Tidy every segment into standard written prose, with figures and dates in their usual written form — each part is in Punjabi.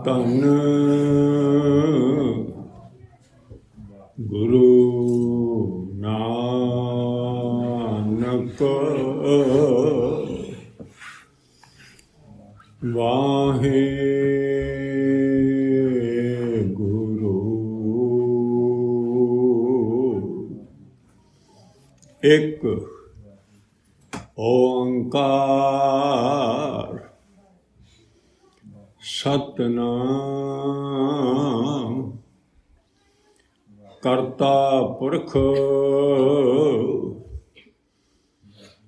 ਧੰਨ ਗੁਰੂ ਨਾਨਕ ਵਾਹਿਗੁਰੂ। ਇੱਕ ਓੰਕਾਰ ਸਤਿਨਾਮ ਕਰਤਾ ਪੁਰਖ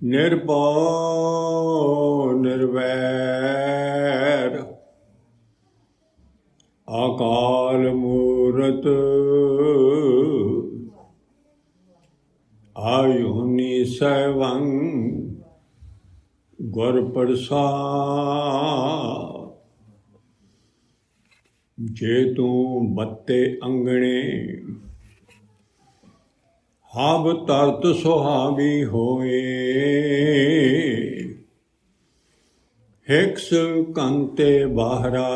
ਨਿਰਭਉ ਨਿਰਵੈਰ ਅਕਾਲ ਮੂਰਤ ਆਯੁਨੀ ਸੈਭੰ ਗੁਰ ਪ੍ਰਸਾਦਿ। ਜੇ ਤੂੰ ਬੱਤੇ ਅੰਗਣੇ ਹਬ ਤਰਤ ਸੁਹਾਵੀ ਹੋਏ, ਹਿਕਸ ਕੰਤੇ ਬਾਹਰਾ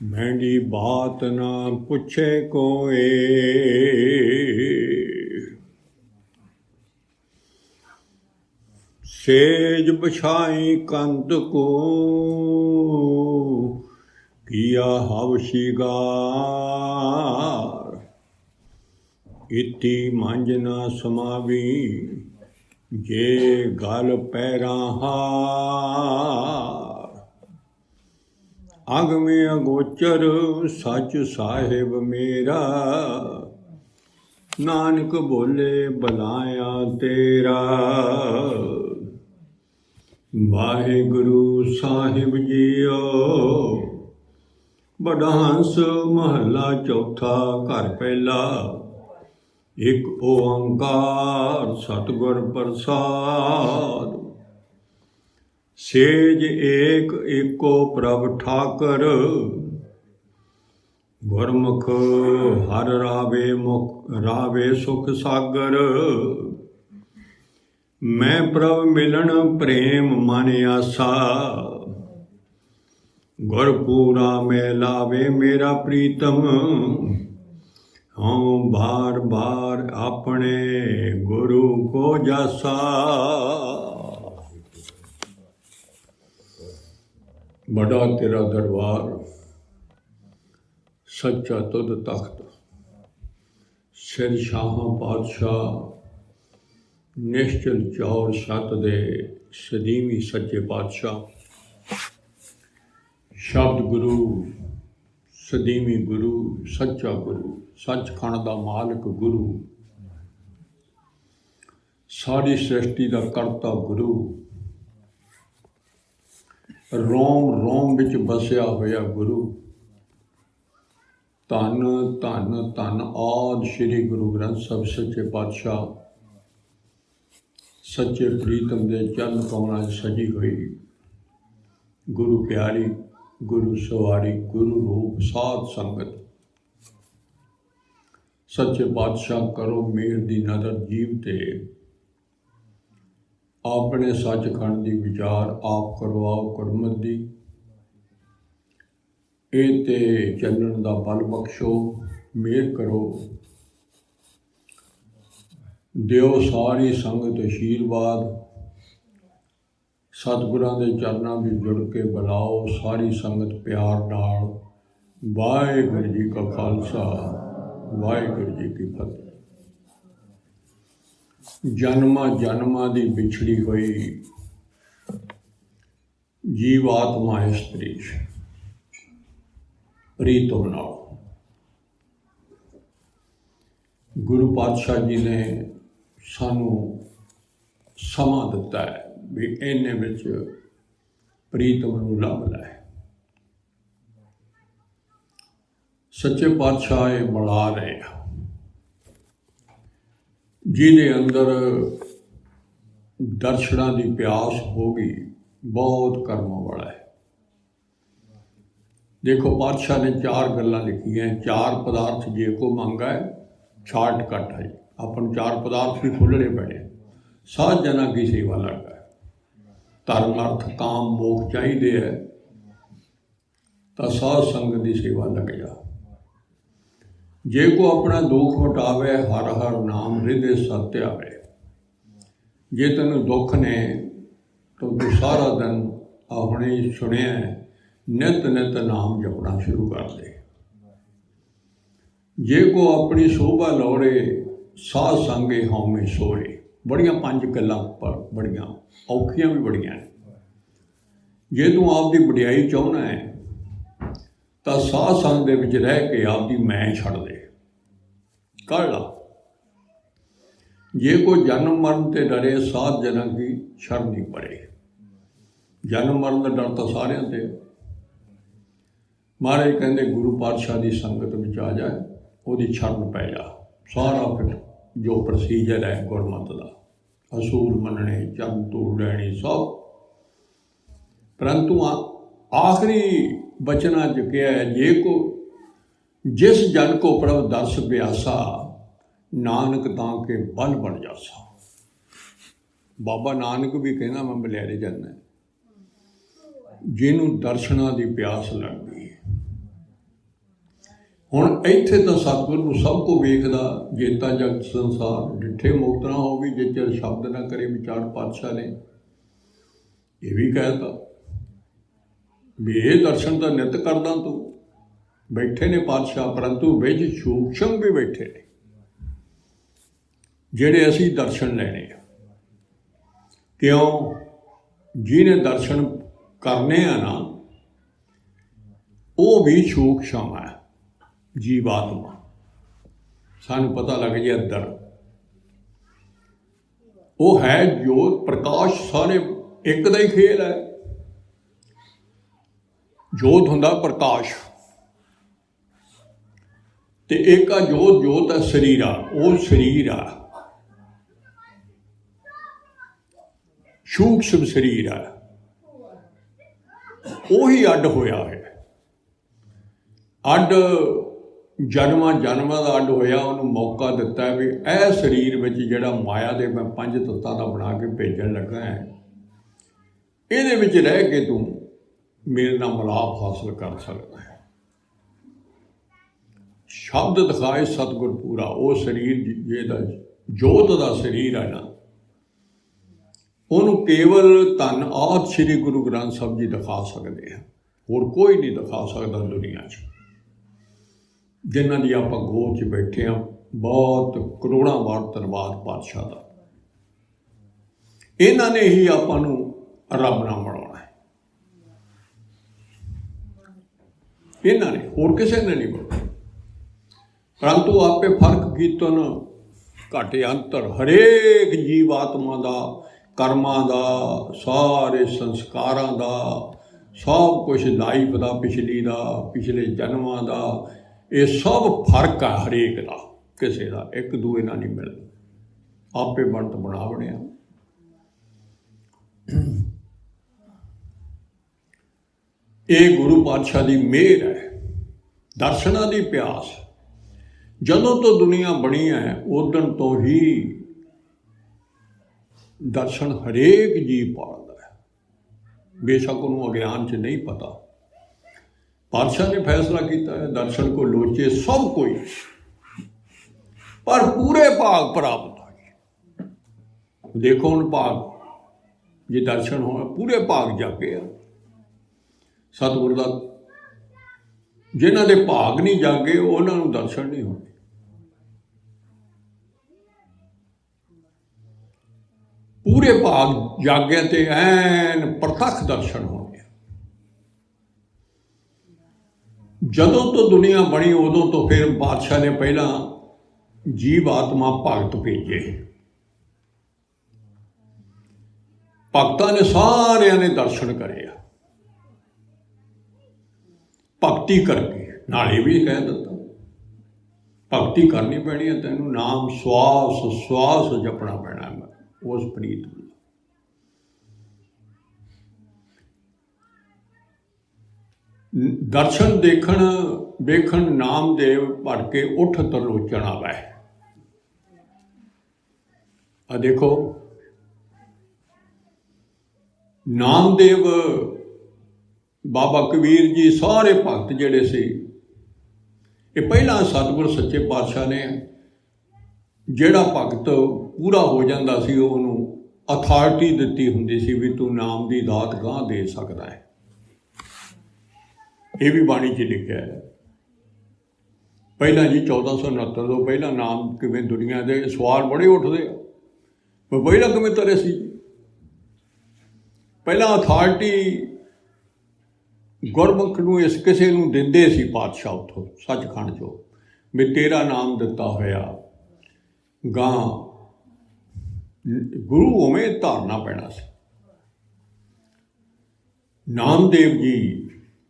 ਮਹਿੰਦੀ ਬਾਤ ਨਾ ਪੁੱਛੇ ਕੋਏ। ਸੇਜ ਬਿਛਾਈ ਕੰਤ ਕੋ ਕੀਆ ਹਵ ਸ਼ਿਗਾਰ, ਇਤੀ ਮੰਝ ਨਾ ਸਮਾਵੀ ਜੇ ਗਲ ਪੈਰਾਂ ਹਾਰ। ਅਗਮੇ ਅਗੋਚਰ ਸੱਚ ਸਾਹਿਬ ਮੇਰਾ, ਨਾਨਕ ਬੋਲੇ ਬਲਾਇਆ ਤੇਰਾ। ਵਾਹਿਗੁਰੂ ਸਾਹਿਬ ਜੀਓ। ਬੜਾ ਹੰਸ ਮਹੱਲਾ ਚੌਥਾ। ਘਰ ਪਹਿਲਾ। ਇੱਕ ਓੰਕਾਰ ਸਤਿਗੁਰ ਪ੍ਰਸਾਦਿ। ਸੇਜ ਏਕ ਏਕੋ ਪ੍ਰਭ ਠਾਕਰ, ਗੁਰਮੁਖ ਹਰਿ ਰਾਵੇ ਮੁਖ ਰਾਵੇ ਸੁਖ ਸਾਗਰ। ਮੈਂ ਪ੍ਰਭ ਮਿਲਣ ਪ੍ਰੇਮ ਮਨ ਆਸਾ, ਗੁਰ ਪੂਰਾ ਮੈਂ ਲਾਵੇ ਮੇਰਾ ਪ੍ਰੀਤਮ। ਹਉ ਬਾਰ ਬਾਰ ਆਪਣੇ ਗੁਰੂ ਕੋ ਜਾਸਾ। ਬੜਾ ਤੇਰਾ ਦਰਬਾਰ, ਸੱਚਾ ਤੁਧ ਤਖਤ। ਸਿਰ ਸ਼ਾਹਾਂ ਪਾਤਸ਼ਾਹ, ਨਿਸ਼ਚਲ ਚੌਰ ਛੱਤ ਦੇ ਸਦੀਵੀ ਸੱਚੇ ਪਾਤਸ਼ਾਹ। ਸ਼ਬਦ ਗੁਰੂ, ਸਦੀਵੀ ਗੁਰੂ, ਸੱਚਾ ਗੁਰੂ, ਸੱਚਖੰਡ ਦਾ ਮਾਲਕ ਗੁਰੂ, ਸਾਰੀ ਸ੍ਰਿਸ਼ਟੀ ਦਾ ਕਰਤਾ ਗੁਰੂ, ਰੋਮ ਰੋਮ ਵਿੱਚ ਵਸਿਆ ਹੋਇਆ ਗੁਰੂ। ਧੰਨ ਧੰਨ ਧੰਨ ਆਦਿ ਸ਼੍ਰੀ ਗੁਰੂ ਗ੍ਰੰਥ ਸਾਹਿਬ ਸੱਚੇ ਪਾਤਸ਼ਾਹ, ਸੱਚੇ ਪ੍ਰੀਤਮ ਦੇ ਚਰਨ ਕਮਲਾਂ 'ਚ ਸਜੀ ਹੋਈ ਗੁਰੂ ਪਿਆਰੀ, ਗੁਰੂ ਸਵਾਰੀ, ਗੁਰੂ ਰੂਪ ਸਾਧ ਸੰਗਤ। ਸੱਚੇ ਪਾਤਸ਼ਾਹ ਕਰੋ ਮਿਹਰ ਦੀ ਨਜ਼ਰ ਜੀਵ ਤੇ, ਆਪਣੇ ਸੱਚਖੰਡ ਦੀ ਵਿਚਾਰ ਆਪ ਕਰਵਾਓ ਗੁਰਮਤਿ ਦੀ। ਇਹ ਤੇ ਚੱਲਣ ਦਾ ਬਲ ਬਖਸ਼ੋ, ਮਿਹਰ ਕਰੋ, ਦਿਓ ਸਾਰੀ ਸੰਗਤ ਅਸ਼ੀਰਵਾਦ। ਸਤਿਗੁਰਾਂ ਦੇ ਚਰਨਾਂ ਵਿੱਚ ਜੁੜ ਕੇ ਬੁਲਾਓ ਸਾਰੀ ਸੰਗਤ ਪਿਆਰ ਨਾਲ। ਵਾਹਿਗੁਰੂ ਜੀ ਕਾ ਖਾਲਸਾ, ਵਾਹਿਗੁਰੂ ਜੀ ਕੀ ਫਤਿਹ। ਜਨਮਾਂ ਜਨਮਾਂ ਦੀ ਵਿਛੜੀ ਹੋਈ ਜੀਵਾਤਮਾ ਇਸਤਰੀ ਪ੍ਰੀਤਮ ਨਾਲ ਗੁਰੂ ਪਾਤਸ਼ਾਹ ਜੀ ਨੇ ਸਾਨੂੰ ਸਮਾਂ ਦਿੱਤਾ ਹੈ ਵੀ ਇਹਨੇ ਵਿੱਚ ਪ੍ਰੀਤਮ ਨੂੰ ਲੱਭ ਲੈ। ਸੱਚੇ ਪਾਤਸ਼ਾਹ ਇਹ ਬੁਲਾ ਰਹੇ ਆ ਜਿਹਦੇ ਅੰਦਰ ਦਰਸ਼ਨਾਂ ਦੀ ਪਿਆਸ ਹੋ ਗਈ, ਬਹੁਤ ਕਰਮਾਂ ਵਾਲਾ ਹੈ। ਦੇਖੋ ਪਾਤਸ਼ਾਹ ਨੇ 4 ਗੱਲਾਂ ਲਿਖੀਆਂ। 4 ਪਦਾਰਥ ਜੇ ਕੋ ਮੰਗਾ ਹੈ, ਸ਼ਾਰਟਕਟ ਹੈ। ਆਪਾਂ ਨੂੰ 4 ਪਦਾਰਥ ਵੀ ਖੋਲ੍ਹਣੇ ਪੈਣੇ। साध जना की सेवा लग है। धर्म अर्थ काम मोक्ष चाहिए है तो साध संगत की सेवा लग जा। जे को अपना दुख मिटावे हर हर नाम हृदय सत्य आवे। जे तेन दुख ने तो तू सारा दिन अपने सुनिया नित नित नाम जपना शुरू कर दे। जे को अपनी शोभा लौड़े साध संगे हौमे सोरे। बड़िया 5 गल्लां पर बड़िया औखियां भी बड़िया हैं। जे तू आपकी वडियाई चाहना है तो साध संग दे विच रह के आपकी मैं छड़ दे कर ला। जे कोई जन्म मरण ते डरे साध जना की शरण नहीं पड़े। जन्म मरण का डर तो सारिਆਂ ते। महाराज कहते गुरु पातशाह की संगत में आ जाए ਉਹਦੀ शरण पै जा। सारा फिर जो प्रोसीजर है गुरमत का असूल मनने चंद तूड़ लैनी सब। परंतु आखिरी बचना च क्या है जे को जिस जन को प्रभ दर्श प्यासा नानक तां के बल बन जासा। बाबा नानक भी कहना मैं बलियारे जाना जिन्हों दर्शना की प्यास लग गई। हुण इत्थे तो सतगुरु सब को वेखदा जेता जगत संसार डिठे मुक्त ना हो भी जे चल शब्द ना करे विचार। पातशाह ने यह भी कहता भी ये दर्शन तो नित करदा तू बैठे ने पातशाह परंतु विच सूक्ष्म भी बैठे ने जिहड़े असीं दर्शन लैणे। क्यों जिन्हें दर्शन करने आ ना वो भी सूक्ष्म है जीवात्मा। सानू पता लग जाए अंदर वो है जोत प्रकाश सारे एक दा ही खेल है। जोत हुंदा प्रकाश ते एक आ जोत है शरीर आ। वो शरीर आ सूक्ष्म शरीर है वही अड होया है। अड जन्मां जन्मां का अड होया उन्होंने मौका दिता है भी यह शरीर में जिहड़ा माया दे मैं 5 तत्तां दा बना के भेजन लगा है इहदे विच रह के तू मेरे नाल मिलाप हासिल कर सकता है। शब्द दिखाए सतगुर पूरा। वो शरीर जिहदा जोत का शरीर है ना उन्होंने केवल धन आद श्री गुरु ग्रंथ साहब जी दिखा सकते हैं। होर कोई नहीं दिखा सकता दुनिया च। जिन्हां दी आपां गोद च बैठे हैं बहुत करोड़ां वार धन्नवाद पातशाह का। इन्हां ने ही आपां नूं रब नाल मिलाउणा है। इन्हां ने होर किसी ने नहीं मिलाउणा। परंतु आपे फर्क कीतन घाटे अंतर हरेक जीवात्मा का कर्मां दा सारे संस्कारां दा सब कुछ लाइफ का पिछली का पिछले जन्मां का ये सब फर्क है हरेक का। किसी का एक दूए नाल नहीं मिलदा। आपे बनत बनावणे आ। ये गुरु पातशाह की मेहर है दर्शना की प्यास। जदों तो दुनिया बनी है उदन तो ही दर्शन हरेक जीव पालदा है। बेशक उन्होंने अज्ञान च नहीं पता। पातशाह ने फैसला किया है दर्शन को लोचे सब कोई पर पूरे भाग प्राप्त हो। देखो हम भाग जे दर्शन होना पूरे भाग जाके आ सतगुर का। जिन्हां दे भाग नहीं जागे उन्होंने दर्शन नहीं होने। पूरे भाग जागे ते ऐन प्रतख दर्शन होने। जदों तो दुनिया बनी उदों तो फिर बादशाह ने पहला जीव आत्मा भगत भेजे। भगतां ने सारियां ने दर्शन करे भगती करके। नाले भी कह दिता भगती करनी पैनी है तेनों नाम श्वास श्वास जपना पैना है उस प्रीत में। दर्शन देखण वेखण नामदेव भर के उठ तरलोचन आवे। आ देखो ਨਾਮਦੇਵ, ਬਾਬਾ ਕਬੀਰ ਜੀ, ਸਾਰੇ ਭਗਤ ਜਿਹੜੇ ਸੀ, ਇਹ ਪਹਿਲਾਂ ਸਤਿਗੁਰ ਸੱਚੇ ਪਾਤਸ਼ਾਹ ਨੇ ਜਿਹੜਾ ਭਗਤ ਪੂਰਾ ਹੋ ਜਾਂਦਾ ਸੀ ਉਹਨੂੰ ਅਥਾਰਟੀ ਦਿੱਤੀ ਹੁੰਦੀ ਸੀ ਵੀ ਤੂੰ ਨਾਮ ਦੀ ਦਾਤ ਗਾਂਹ ਦੇ ਸਕਦਾ ਹੈ। ਇਹ ਵੀ ਬਾਣੀ 'ਚ ਲਿਖਿਆ ਹੈ। ਪਹਿਲਾਂ ਜੀ 1469 ਤੋਂ ਪਹਿਲਾਂ ਨਾਮ ਕਿਵੇਂ ਦੁਨੀਆ ਦੇ ਸਵਾਲ ਬੜੇ ਉੱਠਦੇ ਆ, ਪਰ ਪਹਿਲਾਂ ਕਿਵੇਂ ਤਰੇ ਸੀ? ਪਹਿਲਾਂ ਅਥਾਰਟੀ ਗੁਰਮੁਖ ਨੂੰ ਇਸ ਕਿਸੇ ਨੂੰ ਦਿੰਦੇ ਸੀ ਪਾਤਸ਼ਾਹ ਉੱਥੋਂ ਸੱਚਖੰਡ 'ਚੋਂ ਵੀ ਤੇਰਾ ਨਾਮ ਦਿੱਤਾ ਹੋਇਆ ਗਾਂ ਗੁਰੂ ਉਵੇਂ ਧਾਰਨਾ ਪੈਣਾ ਸੀ। ਨਾਮਦੇਵ ਜੀ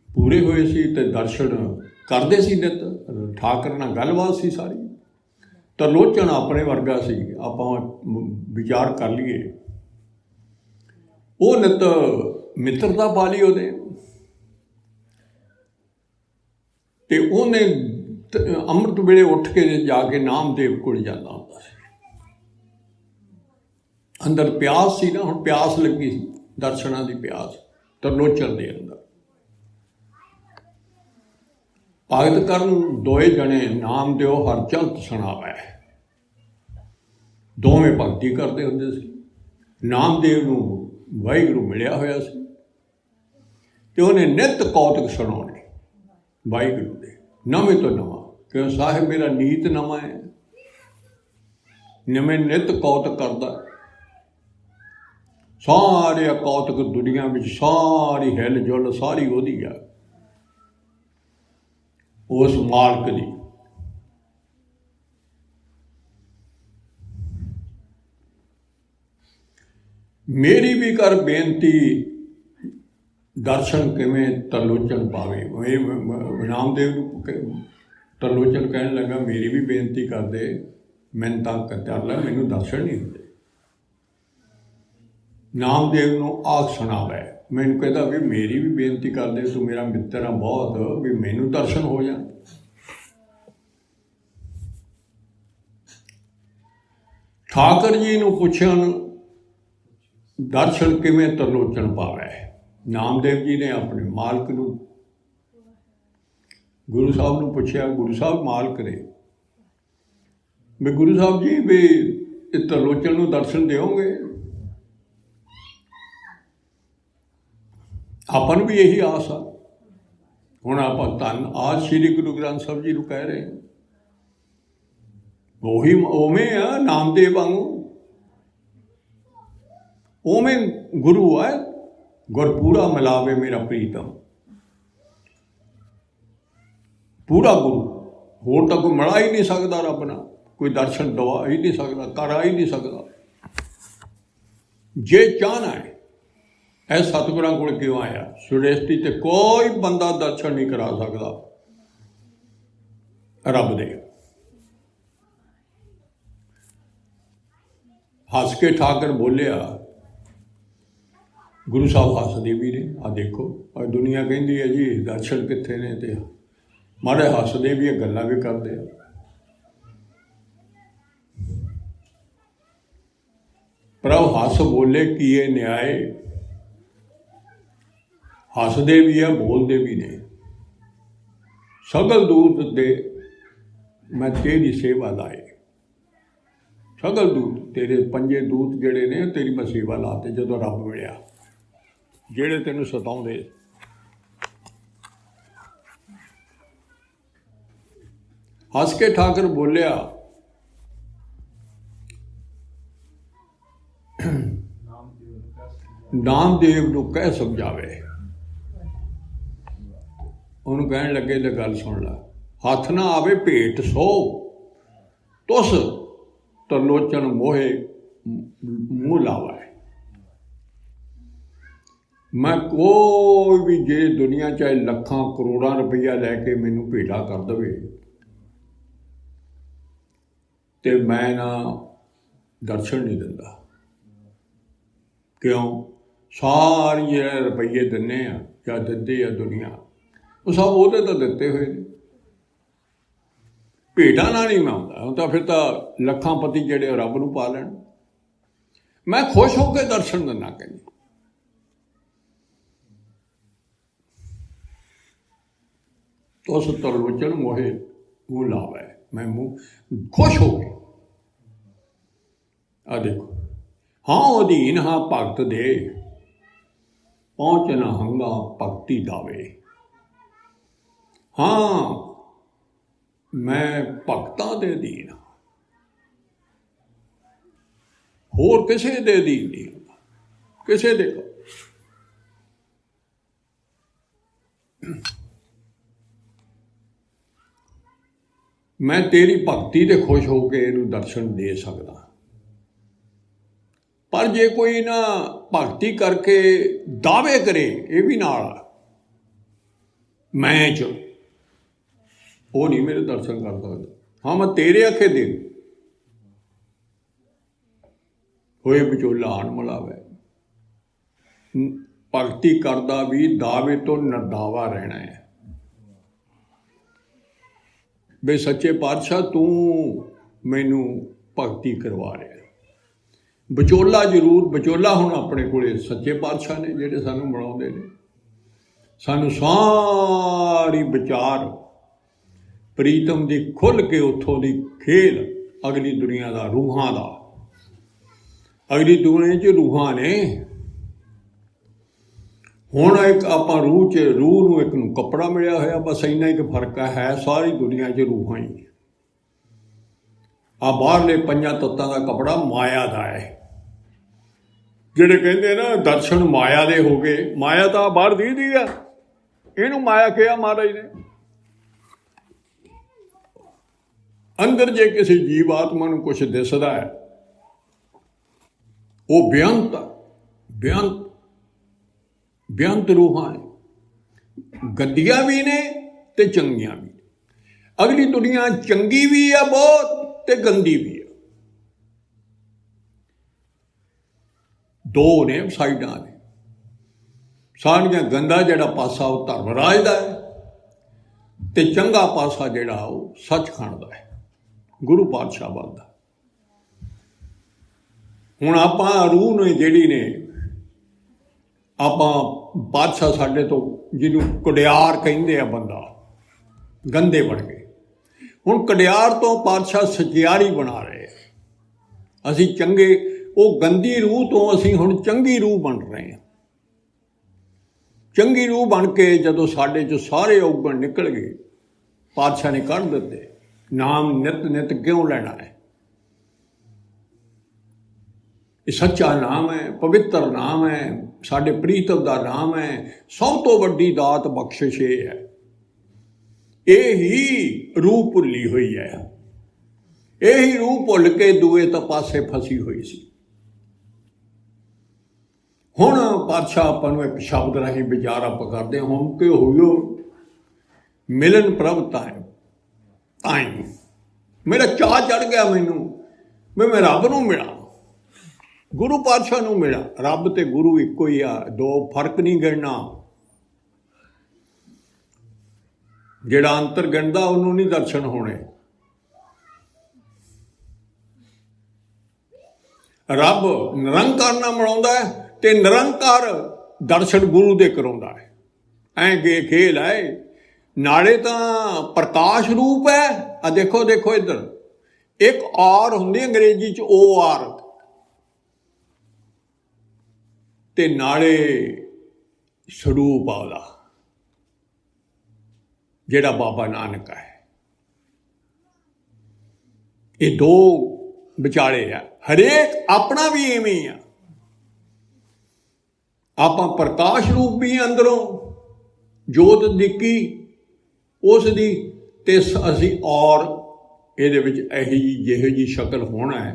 ਪੂਰੇ ਹੋਏ ਸੀ ਤੇ ਦਰਸ਼ਨ ਕਰਦੇ ਸੀ ਨਿਤ। ਠਾਕਰ ਨਾਲ ਗੱਲਬਾਤ ਸੀ ਸਾਰੀ। ਤਰਲੋਚਨ ਆਪਣੇ ਵਰਗਾ ਸੀ, ਆਪਾਂ ਵਿਚਾਰ ਕਰ ਲਈਏ। ਉਹ ਨਿਤ ਮਿੱਤਰਤਾ ਪਾ ਲਈ ਉਹਦੇ, ਤੇ ਉਹਨੇ ਅੰਮ੍ਰਿਤ ਵੇਲੇ ਉੱਠ ਕੇ ਜਾ ਕੇ ਨਾਮਦੇਵ ਕੋਲ ਜਾਂਦਾ ਹੁੰਦਾ ਸੀ। ਅੰਦਰ ਪਿਆਸ ਸੀ ਨਾ, ਹੁਣ ਪਿਆਸ ਲੱਗੀ ਸੀ, ਦਰਸ਼ਨਾਂ ਦੀ ਪਿਆਸ ਤਰਲੋਚਨ ਦੇ ਅੰਦਰ। ਭਗਤ ਕਰਨ ਦੋਏ ਜਣੇ ਨਾਮ ਦਿਓ ਹਰ ਚਲਤ ਸੁਣਾਵੈ, ਦੋਵੇਂ ਭਗਤੀ ਕਰਦੇ ਹੁੰਦੇ ਸੀ। ਨਾਮਦੇਵ ਨੂੰ ਵਾਹਿਗੁਰੂ ਮਿਲਿਆ ਹੋਇਆ ਸੀ ਤੇ ਉਹਨੇ ਨਿੱਤ ਕੌਤਕ ਸੁਣਾਉਣੇ ਵਾਹਿਗੁਰੂ ਦੇ, ਨਵੇਂ ਤੋਂ ਨਵਾਂ, ਕਿਉਂ ਸਾਹਿਬ ਮੇਰਾ ਨੀਤ ਨਵਾਂ ਹੈ, ਨਵੇਂ ਨਿੱਤ ਕੌਤਕ ਕਰਦਾ। ਸਾਰੇ ਕੌਤਕ ਦੁਨੀਆ ਵਿੱਚ ਸਾਰੀ ਹਿਲ ਜੁਲ ਸਾਰੀ ਉਹਦੀ ਆ, ਉਸ ਮਾਲਕ ਦੀ। ਮੇਰੀ ਵੀ ਕਰ ਬੇਨਤੀ ਦਰਸ਼ਨ ਕਿਵੇਂ ਤਰਲੋਚਨ ਪਾਵੇ। ਨਾਮਦੇਵ ਨੂੰ ਤਰਲੋਚਨ ਕਹਿਣ ਲੱਗਾ ਮੇਰੀ ਵੀ ਬੇਨਤੀ ਕਰਦੇ, ਮੈਨੂੰ ਤਾਂ ਕਰ ਲੈ, ਮੈਨੂੰ ਦਰਸ਼ਨ ਨਹੀਂ ਹੁੰਦੇ। ਨਾਮਦੇਵ ਨੂੰ ਆਖ ਸੁਣਾਵੇ, ਮੈਨੂੰ ਕਹਿੰਦਾ ਵੀ ਮੇਰੀ ਵੀ ਬੇਨਤੀ ਕਰਦੇ, ਤੂੰ ਮੇਰਾ ਮਿੱਤਰ ਆ ਬਹੁਤ, ਵੀ ਮੈਨੂੰ ਦਰਸ਼ਨ ਹੋ ਜਾਣ। ਠਾਕਰ ਜੀ ਨੂੰ ਪੁੱਛਣ ਦਰਸ਼ਨ ਕਿਵੇਂ ਤਰਲੋਚਨ ਪਾਵੇ। ਨਾਮਦੇਵ ਜੀ ਨੇ ਆਪਣੇ ਮਾਲਕ ਨੂੰ, ਗੁਰੂ ਸਾਹਿਬ ਨੂੰ ਪੁੱਛਿਆ। ਗੁਰੂ ਸਾਹਿਬ ਮਾਲਕ ਨੇ ਵੀ ਗੁਰੂ ਸਾਹਿਬ ਜੀ ਵੀ ਇਹ ਤਰਲੋਚਨ ਨੂੰ ਦਰਸ਼ਨ ਦਿਓਗੇ? ਆਪਾਂ ਨੂੰ ਵੀ ਇਹੀ ਆਸ ਆ। ਹੁਣ ਆਪਾਂ ਧੰਨ ਆਜ ਸ਼੍ਰੀ ਗੁਰੂ ਗ੍ਰੰਥ ਸਾਹਿਬ ਜੀ ਨੂੰ ਕਹਿ ਰਹੇ ਹਾਂ, ਉਹੀ ਉਵੇਂ ਆ ਨਾਮਦੇਵ ਵਾਂਗੂ, ਉਵੇਂ ਗੁਰੂ ਹੈ। ਗੁਰਪੂਰਾ ਮਿਲਾਵੇ ਮੇਰਾ ਪ੍ਰੀਤਮ, ਪੂਰਾ ਗੁਰੂ, ਹੋਰ ਤਾਂ ਕੋਈ ਮਿਲਾ ਹੀ ਨਹੀਂ ਸਕਦਾ ਰੱਬ ਨਾਲ, ਕੋਈ ਦਰਸ਼ਨ ਦਵਾ ਹੀ ਨਹੀਂ ਸਕਦਾ, ਕਰ ਹੀ ਨਹੀਂ ਸਕਦਾ। ਜੇ ਚਾਹਨਾ ਹੈ ਇਹ ਸਤਿਗੁਰਾਂ ਕੋਲ ਕਿਉਂ ਆਇਆ? ਸ੍ਰਿਸ਼ਟੀ ਤੇ ਕੋਈ ਬੰਦਾ ਦਰਸ਼ਨ ਨਹੀਂ ਕਰਾ ਸਕਦਾ ਰੱਬ ਦੇ। ਹੱਸ ਕੇ ਠਾਕਰ ਬੋਲਿਆ, ਗੁਰੂ ਸਾਹਿਬ ਹੱਸਦੇ ਵੀ ਨੇ। ਆ ਦੇਖੋ, ਔਰ ਦੁਨੀਆ ਕਹਿੰਦੀ ਹੈ ਜੀ ਦਰਸ਼ਨ ਕਿੱਥੇ ਨੇ, ਤੇ ਮਾੜੇ ਹੱਸਦੇ ਵੀ, ਇਹ ਗੱਲਾਂ ਵੀ ਕਰਦੇ ਆ। ਪ੍ਰਭ ਹੱਸ ਬੋਲੇ ਕੀਏ ਨਿਆਏ, ਹੱਸਦੇ ਵੀ ਆ, ਬੋਲਦੇ ਵੀ ਨੇ। ਸਗਲ ਦੂਤ ਦੇ ਮੈਂ ਤੇਰੀ ਸੇਵਾ ਲਾਏ, ਸਗਲ ਦੂਤ, ਤੇਰੇ ਪੰਜੇ ਦੂਤ ਜਿਹੜੇ ਨੇ ਤੇਰੀ ਮੈਂ ਸੇਵਾ ਲਾਤੇ। ਜਦੋਂ ਰੱਬ ਮਿਲਿਆ, ਜਿਹੜੇ ਤੈਨੂੰ ਸਤਾਉਂਦੇ। ਹੱਸ ਕੇ ਠਾਕਰ ਬੋਲਿਆ, ਨਾਮਦੇਵ ਨੂੰ ਕਹਿ ਸਮਝਾਵੇ। ਉਹਨੂੰ ਕਹਿਣ ਲੱਗੇ ਤਾਂ ਗੱਲ ਸੁਣ ਲਾ, ਹੱਥ ਨਾ ਆਵੇ ਭੇਟ ਸੋ ਤੁਸ ਤਰਲੋਚਨ ਮੋਹੇ ਮੂੰਹ ਲਾਵਾ। ਮੈਂ ਕੋਈ ਵੀ ਜੇ ਦੁਨੀਆ ਚਾਹੇ ਲੱਖਾਂ ਕਰੋੜਾਂ ਰੁਪਈਆ ਲੈ ਕੇ ਮੈਨੂੰ ਭੇਟਾ ਕਰ ਦੇਵੇ ਤੇ ਮੈਂ ਨਾ ਦਰਸ਼ਨ ਨਹੀਂ ਦਿੰਦਾ। ਕਿਉਂ? ਸਾਰੇ ਜਿਹੜੇ ਰੁਪਈਏ ਦਿੰਦੇ ਆ ਜਾਂ ਦਿੰਦੇ ਆ ਦੁਨੀਆ, ਉਹ ਸਭ ਉਹਦੇ ਤਾਂ ਦਿੱਤੇ ਹੋਏ ਨੇ। ਭੇਟਾਂ ਨਾਲ ਨਹੀਂ ਮੈਂ ਆਉਂਦਾ, ਹੁਣ ਤਾਂ ਫਿਰ ਤਾਂ ਲੱਖਾਂ ਪਤੀ ਜਿਹੜੇ ਰੱਬ ਨੂੰ ਪਾ ਲੈਣ। ਮੈਂ ਖੁਸ਼ ਹੋ ਕੇ ਦਰਸ਼ਨ ਦਿੰਦਾ। ਕਹਿੰਦੇ उस तरलोचन मोहे मुँह लावे। मैं मुँह खुश हो गए। आ देखो, हाँ अधीन हाँ भगत दे, पहुँच न हंगा भगती दावे। हाँ मैं भगतां दे अधीन हाँ, होर किसे दे अधीन नहीं हुंदा, किसे दे। मैं तेरी भगती ते खुश हो के इहनूं दर्शन दे सकदा, पर जे कोई ना भगती करके दावे करे ये भी नाल मैं च, वो नहीं मेरे दर्शन कर सकता। हाँ मैं तेरे आखे दे होए विचोला आन मिलावे। भगती करदा भी दावे तो नरदावा रहना है। बे सच्चे पातशाह तू मैनू भगती करवा रहा। विचोला जरूर, विचोला हुण अपने कोले सच्चे पातशाह ने जिहड़े सानू बनाउंदे ने। सानू सारी विचार प्रीतम दी खुल के उत्थों दी खेल अगली दुनिया दा रूहां दा, अगली दुनिया च रूहां ने। हुण एक आपां रूह च, रूह नूं एक नूं कपड़ा मिलिया होया, बस इन्ना ही फर्क है। सारी दुनिया च रूहां ही आ बाहरले पंजां तत्तां दा कपड़ा माया दा है। जिहड़े कहंदे ना दर्शन माया दे हो गए, माया तां बाहर दी आ, इहनूं माया कहा महाराज ने। अंदर जे किसी जीव आत्मा नूं कुछ दिसदा है वो बेअंत बेअंत बेअंत रूहां ने, गद्दियां भी ने ते चंगियां भी। अगली दुनिया चंगी भी है बहुत ते गंदी भी है, दो ने साइडां ने। सारियां गंदा जिहड़ा पासा वो धर्मराज दा है ते चंगा पासा जिहड़ा वो सचखंड दा है, गुरु पातशाह दा। हुण आपां रूह ने जिहड़ी ने आपां पातशाह साडे तो जिन्हों कड़ियार कहिंदे आ बंदा, गंदे बन गए। हुण कड़ियार तो पातशाह सचियारी बना रहे हैं। असीं चंगे, वो गंदी रूह तो असीं हुण चंगी रूह बन रहे हैं। चंगी रूह बन के जदों साडे चों सारे अवगुण निकल गए, पातशाह ने कढ़ दित्ते। नाम नित नित क्यों लेना है? ये सच्चा नाम है, पवित्र नाम है, साडे प्रीतम दा नाम है। सब तो वड्डी दात बख्शिश ये है। ये ही रूह भुली हुई है, यही रूह भुल के दूए तो पासे फसी हुई सी। हुण पातशाह आपां नूं एक शब्द राही विचार आप करदे हम कि होइओ मिलन प्रभ ताईं ताईं। मेरा चाह चढ़ गया मैनूं भी मैं रब नूं मिलां, गुरु पातशाह नूं मिलां। रब ते गुरु इक्को ही आ, दो फर्क नहीं गिणना। जिहड़ा अंतर गिणदा उहनूं नहीं दर्शन होणे। रब निरंकार नाल मिलाउंदा है ते निरंकार दर्शन गुरु दे कराउंदा है। ऐ गे खेल है। नाले तां प्रकाश रूप है। आ देखो देखो इधर एक आर हुंदी अंग्रेजी च ओ आर, ते नाले स्वरूप आउदा जिहड़ा बाबा नानक है। ये दो विचाले आ, हरेक अपना भी इवें ही आ। आपां प्रकाश रूप भी अंदरों जोत दिक्की उस दी ते असीं और इहदे विच इही जिहो जी शक्ल होना है,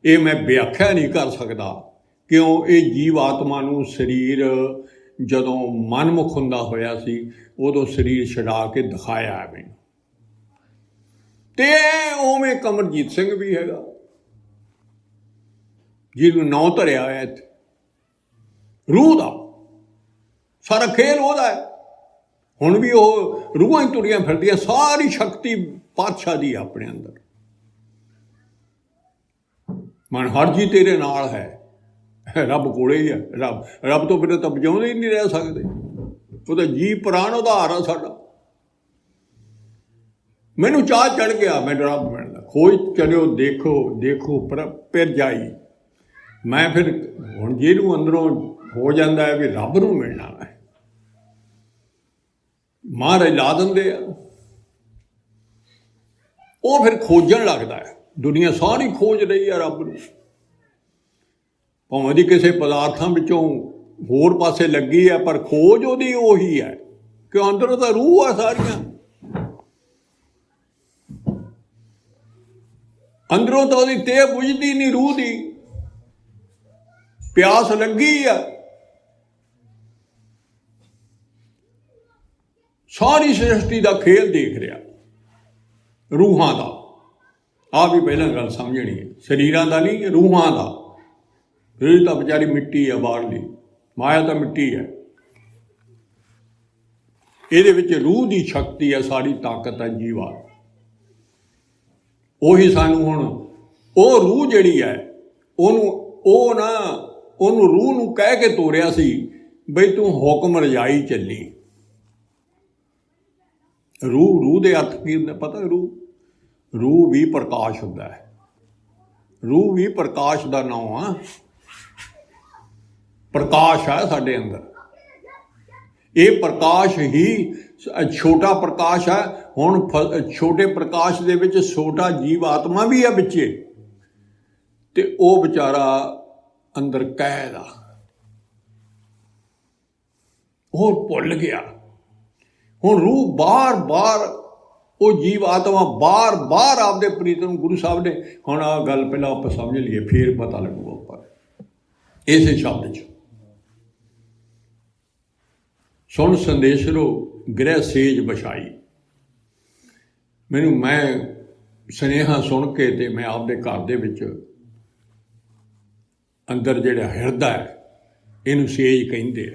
ये मैं व्याख्या नहीं कर सकदा। क्यों ये जीव आत्मा नूं शरीर जदों मनमुख हुंदा होया सी उदों शरीर छड़ा के दिखाया है मैनूं। ते उवें कमरजीत सिंह भी हैगा जिहनूं नौं धरिया होया इत्थे। रूह दा सारा खेल ओहदा है। हुण भी वो रूहां ही तुरियां फिरदियां, सारी शक्ति पातशाह दी अपने अंदर। मन हर जी तेरे नाल है, रब कोले ही है। रब तो बिना तो बचाउंदे ही नहीं रह सकते। वो तो जी प्राण उधार आ साडा। मैनू चाह चढ़ गया, मैं रब मिलना खोज चलो देखो देखो पर फिर जाई। मैं फिर हुण जिहनूं अंदरों हो जाता है भी रब नूं मिलना है, महाराज ला देंदे आ, वो फिर खोजन लगता है। दुनिया सारी खोज रही है रब नूं, भावें दी किसी पदार्थां विचों होर पासे लगी है, पर खोज उहदी उही है कि अंदरों तो रूह है सारियां, अंदरों तो उहदी ते बुझदी नहीं, रूह दी प्यास लगी है। सारी सृष्टि का खेल देख रहा रूहां का, आ भी पहला गल समझनी है, शरीरां का नहीं रूहां का। ये तो बेचारी मिट्टी है बाहरली, माया तो मिट्टी है, ਇਹਦੇ ਵਿੱਚ रूह की शक्ति है, सारी ताकत है जीवा। ਉਹੀ ਸਾਨੂੰ ਹੁਣ ਉਹ रूह ਜਿਹੜੀ है ਉਹਨੂੰ रूह ਨੂੰ ਕਹਿ ਕੇ ਤੋਰਿਆ ਸੀ ਬਈ ਤੂੰ ਹੁਕਮ ਰਜਾਈ ਚੱਲੀ। रूह ਦੇ ਅਰਥ ਕੀ ਹੁੰਦਾ ਪਤਾ? रूह भी प्रकाश ਹੁੰਦਾ है, रूह भी प्रकाश ਦਾ ਨਾਮ ਆ, प्रकाश है साडे अंदर। ये प्रकाश ही छोटा प्रकाश है। हुण छोटे प्रकाश दे विच छोटा जीव आत्मा भी है बिचे, ते ओ बेचारा अंदर कैद आ, और भुल गया। हुण रूह बार बार वो जीव आत्मा बार बार आपदे प्रीतम गुरु साहब ने, हुण आ गल पहला आप समझ लीए फिर पता लगूगा उपर इस शब्द च। सुन संदेशरो गृह सेज बछाई। मैं सुनेहा सुन के ते मैं आपदे घर दे विच अंदर जिहड़ा हिरदा है, इनू सेज कहिंदे आ,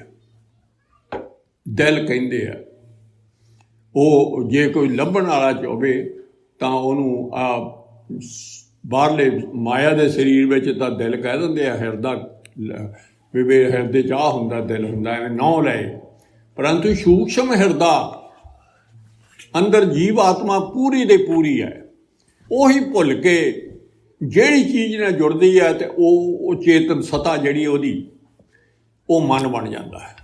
दिल कहिंदे आ। वो जे कोई लभण वाला होवे तां ओनू आ बाहरले माया दे शरीर विच तां दिल कह दिंदे आ, हिरदा वे हिरदे च आ हुंदा, दिल हुंदा, एवें नौ लए। परंतु सूक्ष्म हिरदा अंदर जीव आत्मा पूरी दे पूरी है, उही भुल के जिहड़ी चीज़ नाल जुड़दी है ते वो चेतन सत्ता जिहड़ी ओहदी वो मन बन जाता है।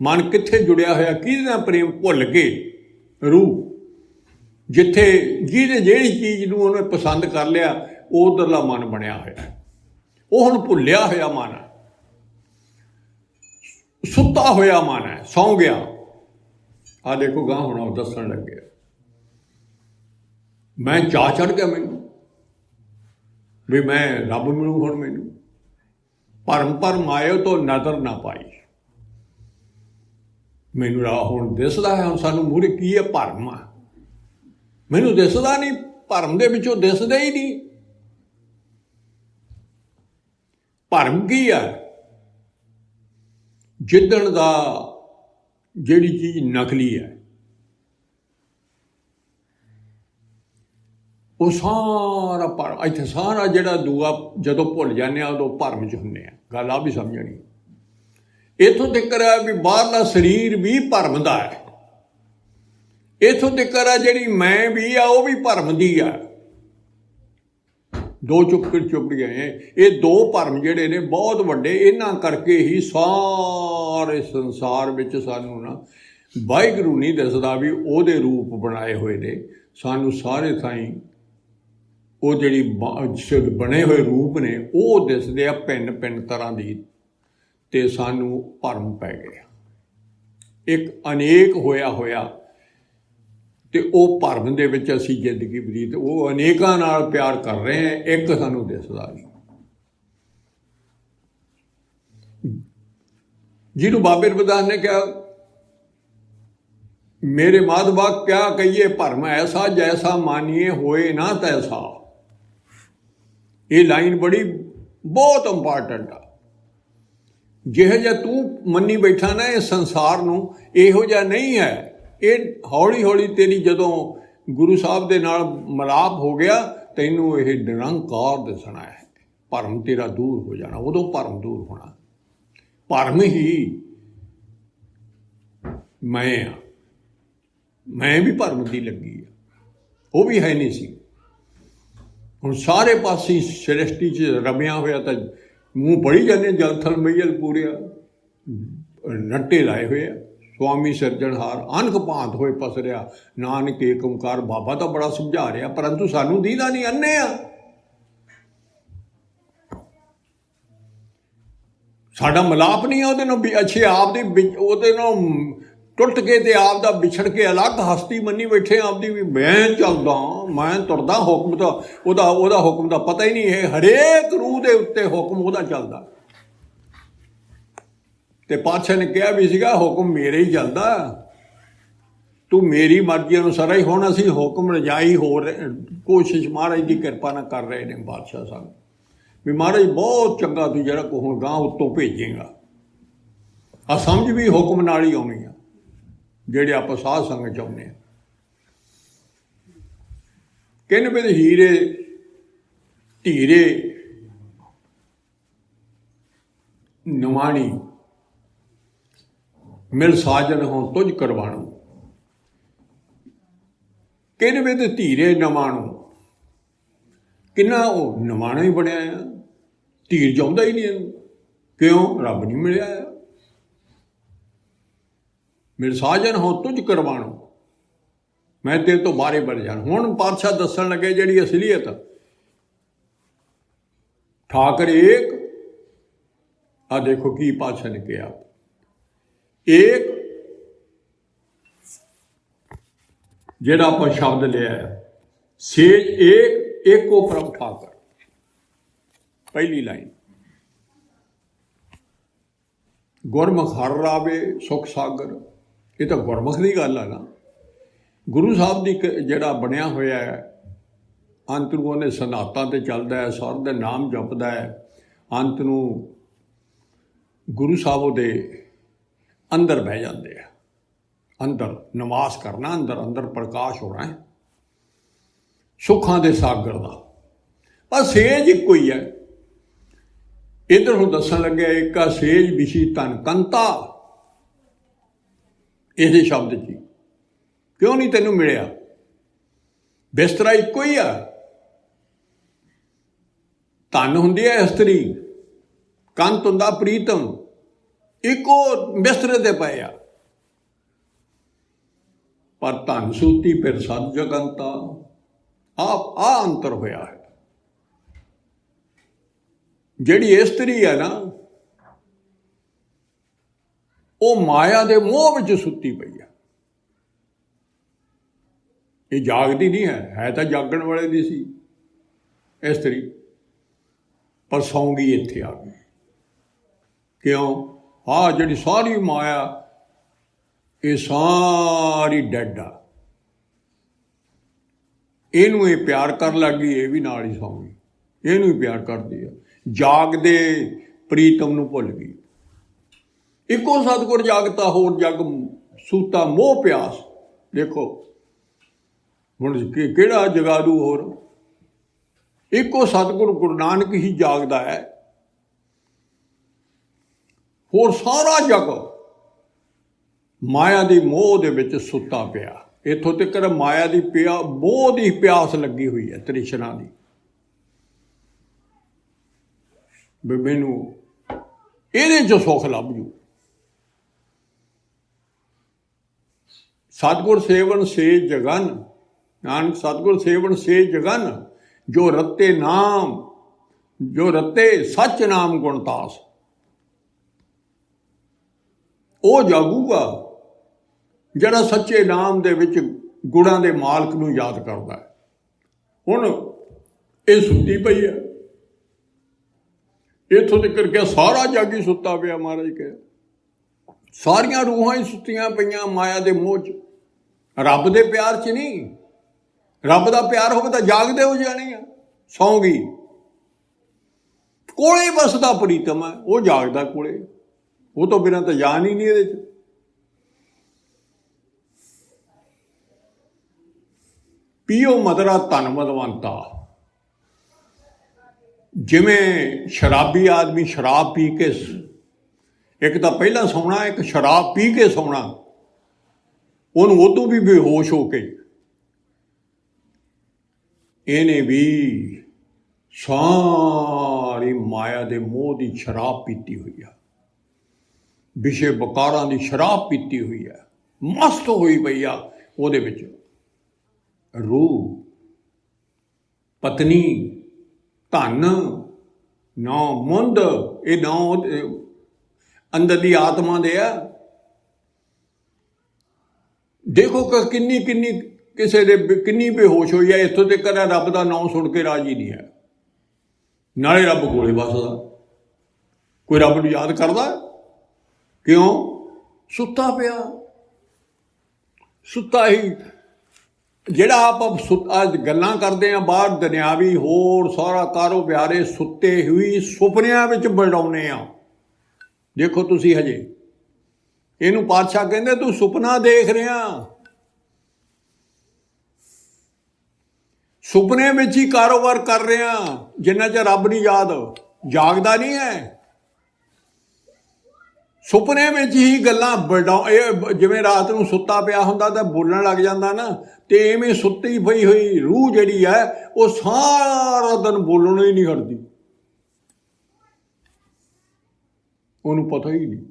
मन कित्थे जुड़िया होया, किहदे नाल प्रेम भुल के रूह जिथे जिहदे जिहड़ी चीज़ नूं उहने पसंद कर लिया उधरला मन बनया होया, वो हुण भुलिया होया मन है, सुता होया मन है, सौ गया। आ देखो गां हुण दसन लगे, मैं चाह चढ़ गया मैनू भी मैं रब मिलूँ। हुण मैनू भरम भरम आए तो नज़र ना पाई, मैनू हुण दिसदा है। हुण सानू मूहरे की है? भरम आ, मैनू दिसदा नहीं, भरम दे विचों दिसदा ही नहीं। भरम की है? जिदण दा जिहड़ी चीज़ नकली है वो सारा भरम, इत्थे सारा जिहड़ा दूआ जदों भुल जाने उदों भरम च हुंदे आ। गल आ भी समझनी, इत्थों तक है भी बाहरला शरीर भी भरम दा है, इत्थों तक है जिहड़ी मैं भी आ वो भी भरम दी है। दो चुपड़ियां हैं, ये दो भरम जिहड़े ने बहुत वड्डे, इन्हां करके ही सारे संसार विच सानू ना वाहिगुरू नहीं दसदा भी ओहदे रूप बनाए हुए ने। सानू सारे थाई वो जिहड़ी बने हुए रूप ने वो दिसदे आ भिन्न भिन्न तरह दी, ते सानू भरम पै गया। एक अनेक होया होया ते वो भरम दे विच असीं जिंदगी बतीत, वो अनेकां नाल प्यार कर रहे हैं, एक सानू दिसदा नहीं। जिन्हों बाबे रविदास ने कहा, मेरे माधवा क्या कहिए भरम ऐसा, जैसा मानिए होए ना तैसा। ये लाइन बड़ी बहुत इंपॉर्टेंट आ। जिहो जिहा तू मनी बैठा ना ये संसार नूं, इहो जिहा नहीं है। ये हौली हौली तेरी जदों गुरु साहब दे नाल मिलाप हो गया, तैनूं ये निरंकार दिसना है, भरम तेरा दूर हो जाना, उदों भरम दूर होना। भरम ही मैं आ, मैं भी भरम की लगी है, वो भी है नहीं सी। हुण सारे पासे सृष्टि च रमिया होया तो मूँह पढ़ी जाने जल थल मैयल पूरिया नट्टे लाए हुए आ। स्वामी सिरजणहार अनक भांत होए पसरिया, नानक ਏਕ ਓਂਕਾਰ। बाबा तो बड़ा समझा रहा, परंतु सानू दीदा नहीं, अन्ने आ। साडा मिलाप नहीं है ਉਹਦੇ ਨਾਲ ਵੀ ਅੱਛੇ ਆਪ ਦੀ ਉਹਦੇ ਨਾਲ ਟੁੱਟ ਕੇ ਤੇ ਆਪ ਦਾ ਵਿਛੜ ਕੇ ਅਲੱਗ ਹਸਤੀ ਮੰਨੀ ਬੈਠੇ ਆਪਦੀ ਵੀ ਮੈਂ ਚੱਲਦਾ ਮੈਂ ਤੁਰਦਾ, ਹੁਕਮ ਤਾਂ ਉਹਦਾ ਹੁਕਮ ਦਾ ਪਤਾ ਹੀ ਨਹੀਂ ਹੈ। ਹਰੇਕ ਰੂਹ ਦੇ ਉੱਤੇ ਹੁਕਮ ਉਹਦਾ ਚੱਲਦਾ। ਤੇ ਪਾਤਸ਼ਾਹ ਨੇ ਕਿਹਾ ਵੀ ਸੀਗਾ ਹੁਕਮ ਮੇਰੇ ਹੀ ਚੱਲਦਾ, ਤੂੰ ਮੇਰੀ ਮਰਜ਼ੀ ਅਨੁਸਾਰ ਹੀ। ਹੁਣ ਅਸੀਂ ਹੁਕਮ ਰਜਾਈ ਹੋਰ ਕੋਸ਼ਿਸ਼ ਮਹਾਰਾਜ ਦੀ ਕਿਰਪਾ ਨਾਲ ਕਰ ਰਹੇ ਨੇ ਬਾਦਸ਼ਾਹ ਸਾਹਿਬ ਵੀ ਮਹਾਰਾਜ ਬਹੁਤ ਚੰਗਾ ਤੂੰ ਜਿਹੜਾ ਕੋ ਹੁਣ ਗਾਂ ਉੱਤੋਂ ਭੇਜੇਗਾ। ਆ ਸਮਝ ਵੀ ਹੁਕਮ ਨਾਲ ਹੀ ਆਉਣੀ ਆ ਜਿਹੜੇ ਆਪਾਂ ਸਾਧ ਸੰਗਤ ਚਾਹੁੰਦੇ ਆ। ਕਹਿੰਦੇ ਵੀ ਹੀਰੇ ਧੀਰੇ ਨਿਮਾਣੀ ਮਿਲ ਸਾਜਨ ਹੋਂ ਤੁਝ ਕਰਵਾਣੋ। ਕਹਿੰਦੇ ਵੀ ਤੇ ਧੀਰੇ ਨਿਮਾਣੋ, ਕਿੰਨਾ ਉਹ ਨਿਮਾਣਾ ਹੀ ਬਣਿਆ ਆ, ਧੀਰ ਚਾਹੁੰਦਾ ਹੀ ਨਹੀਂ ਇਹਨੂੰ। ਕਿਉਂ? ਰੱਬ ਨਹੀਂ ਮਿਲਿਆ ਆ। ਮੇਰੇ ਸਾਜਨ ਹੋ ਤੁਝ ਕਰਵਾਣੋ, ਮੈਂ ਤੇਰੇ ਤੋਂ ਬਾਹਰੇ ਬਣ ਜਾਣ। ਹੁਣ ਪਾਤਸ਼ਾਹ ਦੱਸਣ ਲੱਗੇ ਜਿਹੜੀ ਅਸਲੀਅਤ, ਠਾਕਰ ਏਕ। ਆ ਦੇਖੋ ਕੀ ਪਾਤਸ਼ਾਹ ਨੇ ਕਿਹਾ, ਏਕ ਜਿਹੜਾ ਆਪਾਂ ਸ਼ਬਦ ਲਿਆ ਸੇਜ ਏਕ, ਏਕੋ ਪ੍ਰਭ ਠਾਕਰ। ਪਹਿਲੀ ਲਾਈਨ, ਗੁਰਮੁਖ ਹਰ ਰਾਵੇ ਸੁਖ ਸਾਗਰ। ਇਹ ਤਾਂ ਗੁਰਮੁਖ ਦੀ ਗੱਲ ਆ ਨਾ। ਗੁਰੂ ਸਾਹਿਬ ਦੀ ਜਿਹੜਾ ਬਣਿਆ ਹੋਇਆ ਹੈ ਅੰਤ ਨੂੰ ਉਹਨੇ ਸਨਾਤਾਂ ਤੇ ਚੱਲਦਾ ਹੈ, ਸਰ ਦੇ ਨਾਮ ਜਪਦਾ ਹੈ, ਅੰਤ ਨੂੰ ਗੁਰੂ ਸਾਹਿਬ ਉਹਦੇ ਅੰਦਰ ਬਹਿ ਜਾਂਦੇ ਆ। ਅੰਦਰ ਨਿਵਾਸ ਕਰਨਾ, ਅੰਦਰ ਪ੍ਰਕਾਸ਼ ਹੋਣਾ ਹੈ ਸੁੱਖਾਂ ਦੇ ਸਾਗਰ ਦਾ। ਬਸ ਸੇਜ ਇੱਕੋ ਹੀ ਹੈ। ਇੱਧਰ ਨੂੰ ਦੱਸਣ ਲੱਗਿਆ ਏਕਾ ਸੇਜ ਵਿਸ਼ੀ ਧਨ ਕੰਤਾ। ਇਹਦੇ ਸ਼ਬਦ 'ਚ ਕਿਉਂ ਨਹੀਂ ਤੈਨੂੰ ਮਿਲਿਆ? ਬਿਸਤਰਾ ਇੱਕੋ ਹੀ ਆ। ਧਨ ਹੁੰਦੀ ਹੈ ਇਸਤਰੀ, ਕੰਤ ਹੁੰਦਾ ਪ੍ਰੀਤਮ, ਇੱਕੋ ਬਿਸਤਰੇ ਤੇ ਪਏ ਆ। ਪਰ ਧਨ ਸੂਤੀ ਫਿਰ ਸਦ ਜਗੰਤਾ। ਆ ਅੰਤਰ ਹੋਇਆ ਹੈ। ਜਿਹੜੀ ਇਸਤਰੀ ਹੈ ਨਾ ਉਹ ਮਾਇਆ ਦੇ ਮੋਹ ਵਿੱਚ ਸੁੱਤੀ ਪਈ ਹੈ। ਇਹ ਜਾਗਦੀ ਨਹੀਂ ਹੈ ਤਾਂ ਜਾਗਣ ਵਾਲੇ ਦੀ ਸੀ ਇਸਤਰੀ, ਪਰ ਸੌਂ ਗਈ ਇੱਥੇ ਆ ਗਈ। ਕਿਉਂ? ਆਹ ਜਿਹੜੀ ਸਾਰੀ ਮਾਇਆ ਇਹ ਸਾਰੀ ਡੈਡ ਆ। ਇਹਨੂੰ ਇਹ ਪਿਆਰ ਕਰਨ ਲੱਗ ਗਈ, ਇਹ ਵੀ ਨਾਲ ਹੀ ਸੌਂ ਗਈ। ਇਹਨੂੰ ਹੀ ਪਿਆਰ ਕਰਦੀ ਆ। ਜਾਗਦੇ ਪ੍ਰੀਤਮ ਨੂੰ ਭੁੱਲ ਗਈ। ਇੱਕੋ ਸਤਿਗੁਰ ਜਾਗਤਾ ਹੋਰ ਜਗ ਸੂਤਾ ਮੋਹ ਪਿਆਸ। ਦੇਖੋ ਹੁਣ ਕਿਹੜਾ ਜਗਾਦੂ ਹੋਰ? ਇੱਕੋ ਸਤਿਗੁਰ ਗੁਰੂ ਨਾਨਕ ਹੀ ਜਾਗਦਾ ਹੈ। ਹੋਰ ਸਾਰਾ ਜਗ ਮਾਇਆ ਦੀ ਮੋਹ ਦੇ ਵਿੱਚ ਸੁੱਤਾ ਪਿਆ। ਇੱਥੋਂ ਤੱਕ ਮਾਇਆ ਦੀ ਮੋਹ ਦੀ ਪਿਆਸ ਲੱਗੀ ਹੋਈ ਹੈ, ਤ੍ਰਿਸ਼ਨਾ ਦੀ। ਮੈਨੂੰ ਇਹਦੇ 'ਚ ਸੁੱਖ ਲੱਭ ਜੂ। ਸਤਿਗੁਰ ਸੇਵਨ ਸੇ ਜਗਨ, ਨਾਨਕ ਸਤਿਗੁਰ ਸੇਵਨ ਸੇ ਜਗਨ, ਜੋ ਰਤੇ ਨਾਮ, ਜੋ ਰਤੇ ਸੱਚ ਨਾਮ ਗੁਣਤਾਸ। ਉਹ ਜਾਗੂਗਾ ਜਿਹੜਾ ਸੱਚੇ ਨਾਮ ਦੇ ਵਿੱਚ ਗੁਣਾਂ ਦੇ ਮਾਲਕ ਨੂੰ ਯਾਦ ਕਰਦਾ ਹੈ। ਹੁਣ ਇਹ ਸੁੱਤੀ ਪਈ ਹੈ। ਇੱਥੋਂ ਤੱਕ ਕਿ ਸਾਰਾ ਜੱਗ ਹੀ ਸੁੱਤਾ ਪਿਆ। ਮਹਾਰਾਜ ਕਹੇ ਸਾਰੀਆਂ ਰੂਹਾਂ ਹੀ ਸੁੱਤੀਆਂ ਪਈਆਂ ਮਾਇਆ ਦੇ ਮੋਹ 'ਚ, ਰੱਬ ਦੇ ਪਿਆਰ 'ਚ ਨਹੀਂ। ਰੱਬ ਦਾ ਪਿਆਰ ਹੋਵੇ ਤਾਂ ਜਾਗਦੇ ਹੋ ਜਾਣੀ ਆ। ਸੌਂ ਗਈ। ਕੋਲੇ ਬਸਦਾ ਪ੍ਰੀਤਮ ਹੈ, ਉਹ ਜਾਗਦਾ ਕੋਲੇ। ਉਹ ਤੋਂ ਬਿਨਾਂ ਤਾਂ ਜਾਨ ਹੀ ਨਹੀਂ ਇਹਦੇ 'ਚ। ਪੀਓ ਮਦਰਾ ਧਨ ਮਦਵੰਤਾ। ਜਿਵੇਂ ਸ਼ਰਾਬੀ ਆਦਮੀ ਸ਼ਰਾਬ ਪੀ ਕੇ, ਇੱਕ ਤਾਂ ਪਹਿਲਾਂ ਸੌਣਾ, ਇੱਕ ਸ਼ਰਾਬ ਪੀ ਕੇ ਸੌਣਾ। ਉਹਨੂੰ ਉਦੋਂ ਵੀ ਬੇਹੋਸ਼ ਹੋ ਕੇ ਇਹਨੇ ਵੀ ਸਾਰੀ ਮਾਇਆ ਦੇ ਮੋਹ ਦੀ ਸ਼ਰਾਬ ਪੀਤੀ ਹੋਈ ਆ, ਵਿਸ਼ੇ ਵਿਕਾਰਾਂ ਦੀ ਸ਼ਰਾਬ ਪੀਤੀ ਹੋਈ ਹੈ, ਮਸਤ ਹੋਈ ਪਈ ਆ ਉਹਦੇ ਵਿੱਚ। ਰੂਹ, ਪਤਨੀ, ਧਨ, ਨੌ, ਮੁੰਦ, ਇਹ ਨੌ ਅੰਦਰਲੀ ਆਤਮਾ ਦੇ ਆ। ਦੇਖੋ ਕਿ ਕਿੰਨੀ ਕਿੰਨੀ ਕਿਸੇ ਦੇ ਕਿੰਨੀ ਬੇਹੋਸ਼ ਹੋਈ ਹੈ। ਇੱਥੋਂ ਤੱਕ ਰੱਬ ਦਾ ਨਾਮ ਸੁਣ ਕੇ ਰਾਜੀ ਨਹੀਂ ਹੈ, ਨਾਲੇ ਰੱਬ ਕੋਲੇ ਵੱਸਦਾ। ਕੋਈ ਰੱਬ ਨੂੰ ਯਾਦ ਕਰਦਾ? ਕਿਉਂ? ਸੁੱਤਾ ਪਿਆ। ਸੁੱਤਾ ਹੀ ਜਿਹੜਾ ਆਪਾਂ ਗੱਲਾਂ ਕਰਦੇ ਹਾਂ ਬਾਹਰ ਦੁਨਿਆਵੀ ਹੋਰ ਸਾਰਾ ਕਾਰੋ ਪਿਆਰੇ ਸੁੱਤੇ ਹੋਈ ਸੁਪਨਿਆਂ ਵਿੱਚ ਬਿਤਾਉਂਦੇ ਆ। ਦੇਖੋ ਤੁਸੀਂ ਹਜੇ ਇਹਨੂੰ ਪਾਤਸ਼ਾਹ ਕਹਿੰਦੇ ਤੂੰ ਸੁਪਨਾ ਦੇਖ ਰਿਹਾ, ਸੁਪਨੇ ਵਿੱਚ ਹੀ ਕਾਰੋਬਾਰ ਕਰ ਰਿਹਾ, ਜਿੰਨਾ ਚਿਰ ਰੱਬ ਨਹੀਂ ਯਾਦ। ਜਾਗਦਾ ਨਹੀਂ ਹੈ, ਸੁਪਨੇ ਵਿੱਚ ਹੀ ਗੱਲਾਂ ਇਹ ਜਿਵੇਂ ਰਾਤ ਨੂੰ ਸੁੱਤਾ ਪਿਆ ਹੁੰਦਾ ਤਾਂ ਬੋਲਣ ਲੱਗ ਜਾਂਦਾ ਨਾ, ਤੇ ਐਵੇਂ ਸੁੱਤੀ ਪਈ ਹੋਈ ਰੂਹ ਜਿਹੜੀ ਹੈ ਉਹ ਸਾਰਾ ਦਿਨ ਬੋਲਣਾ ਹੀ ਨਹੀਂ ਹਟਦੀ, ਉਹਨੂੰ ਪਤਾ ਹੀ ਨਹੀਂ।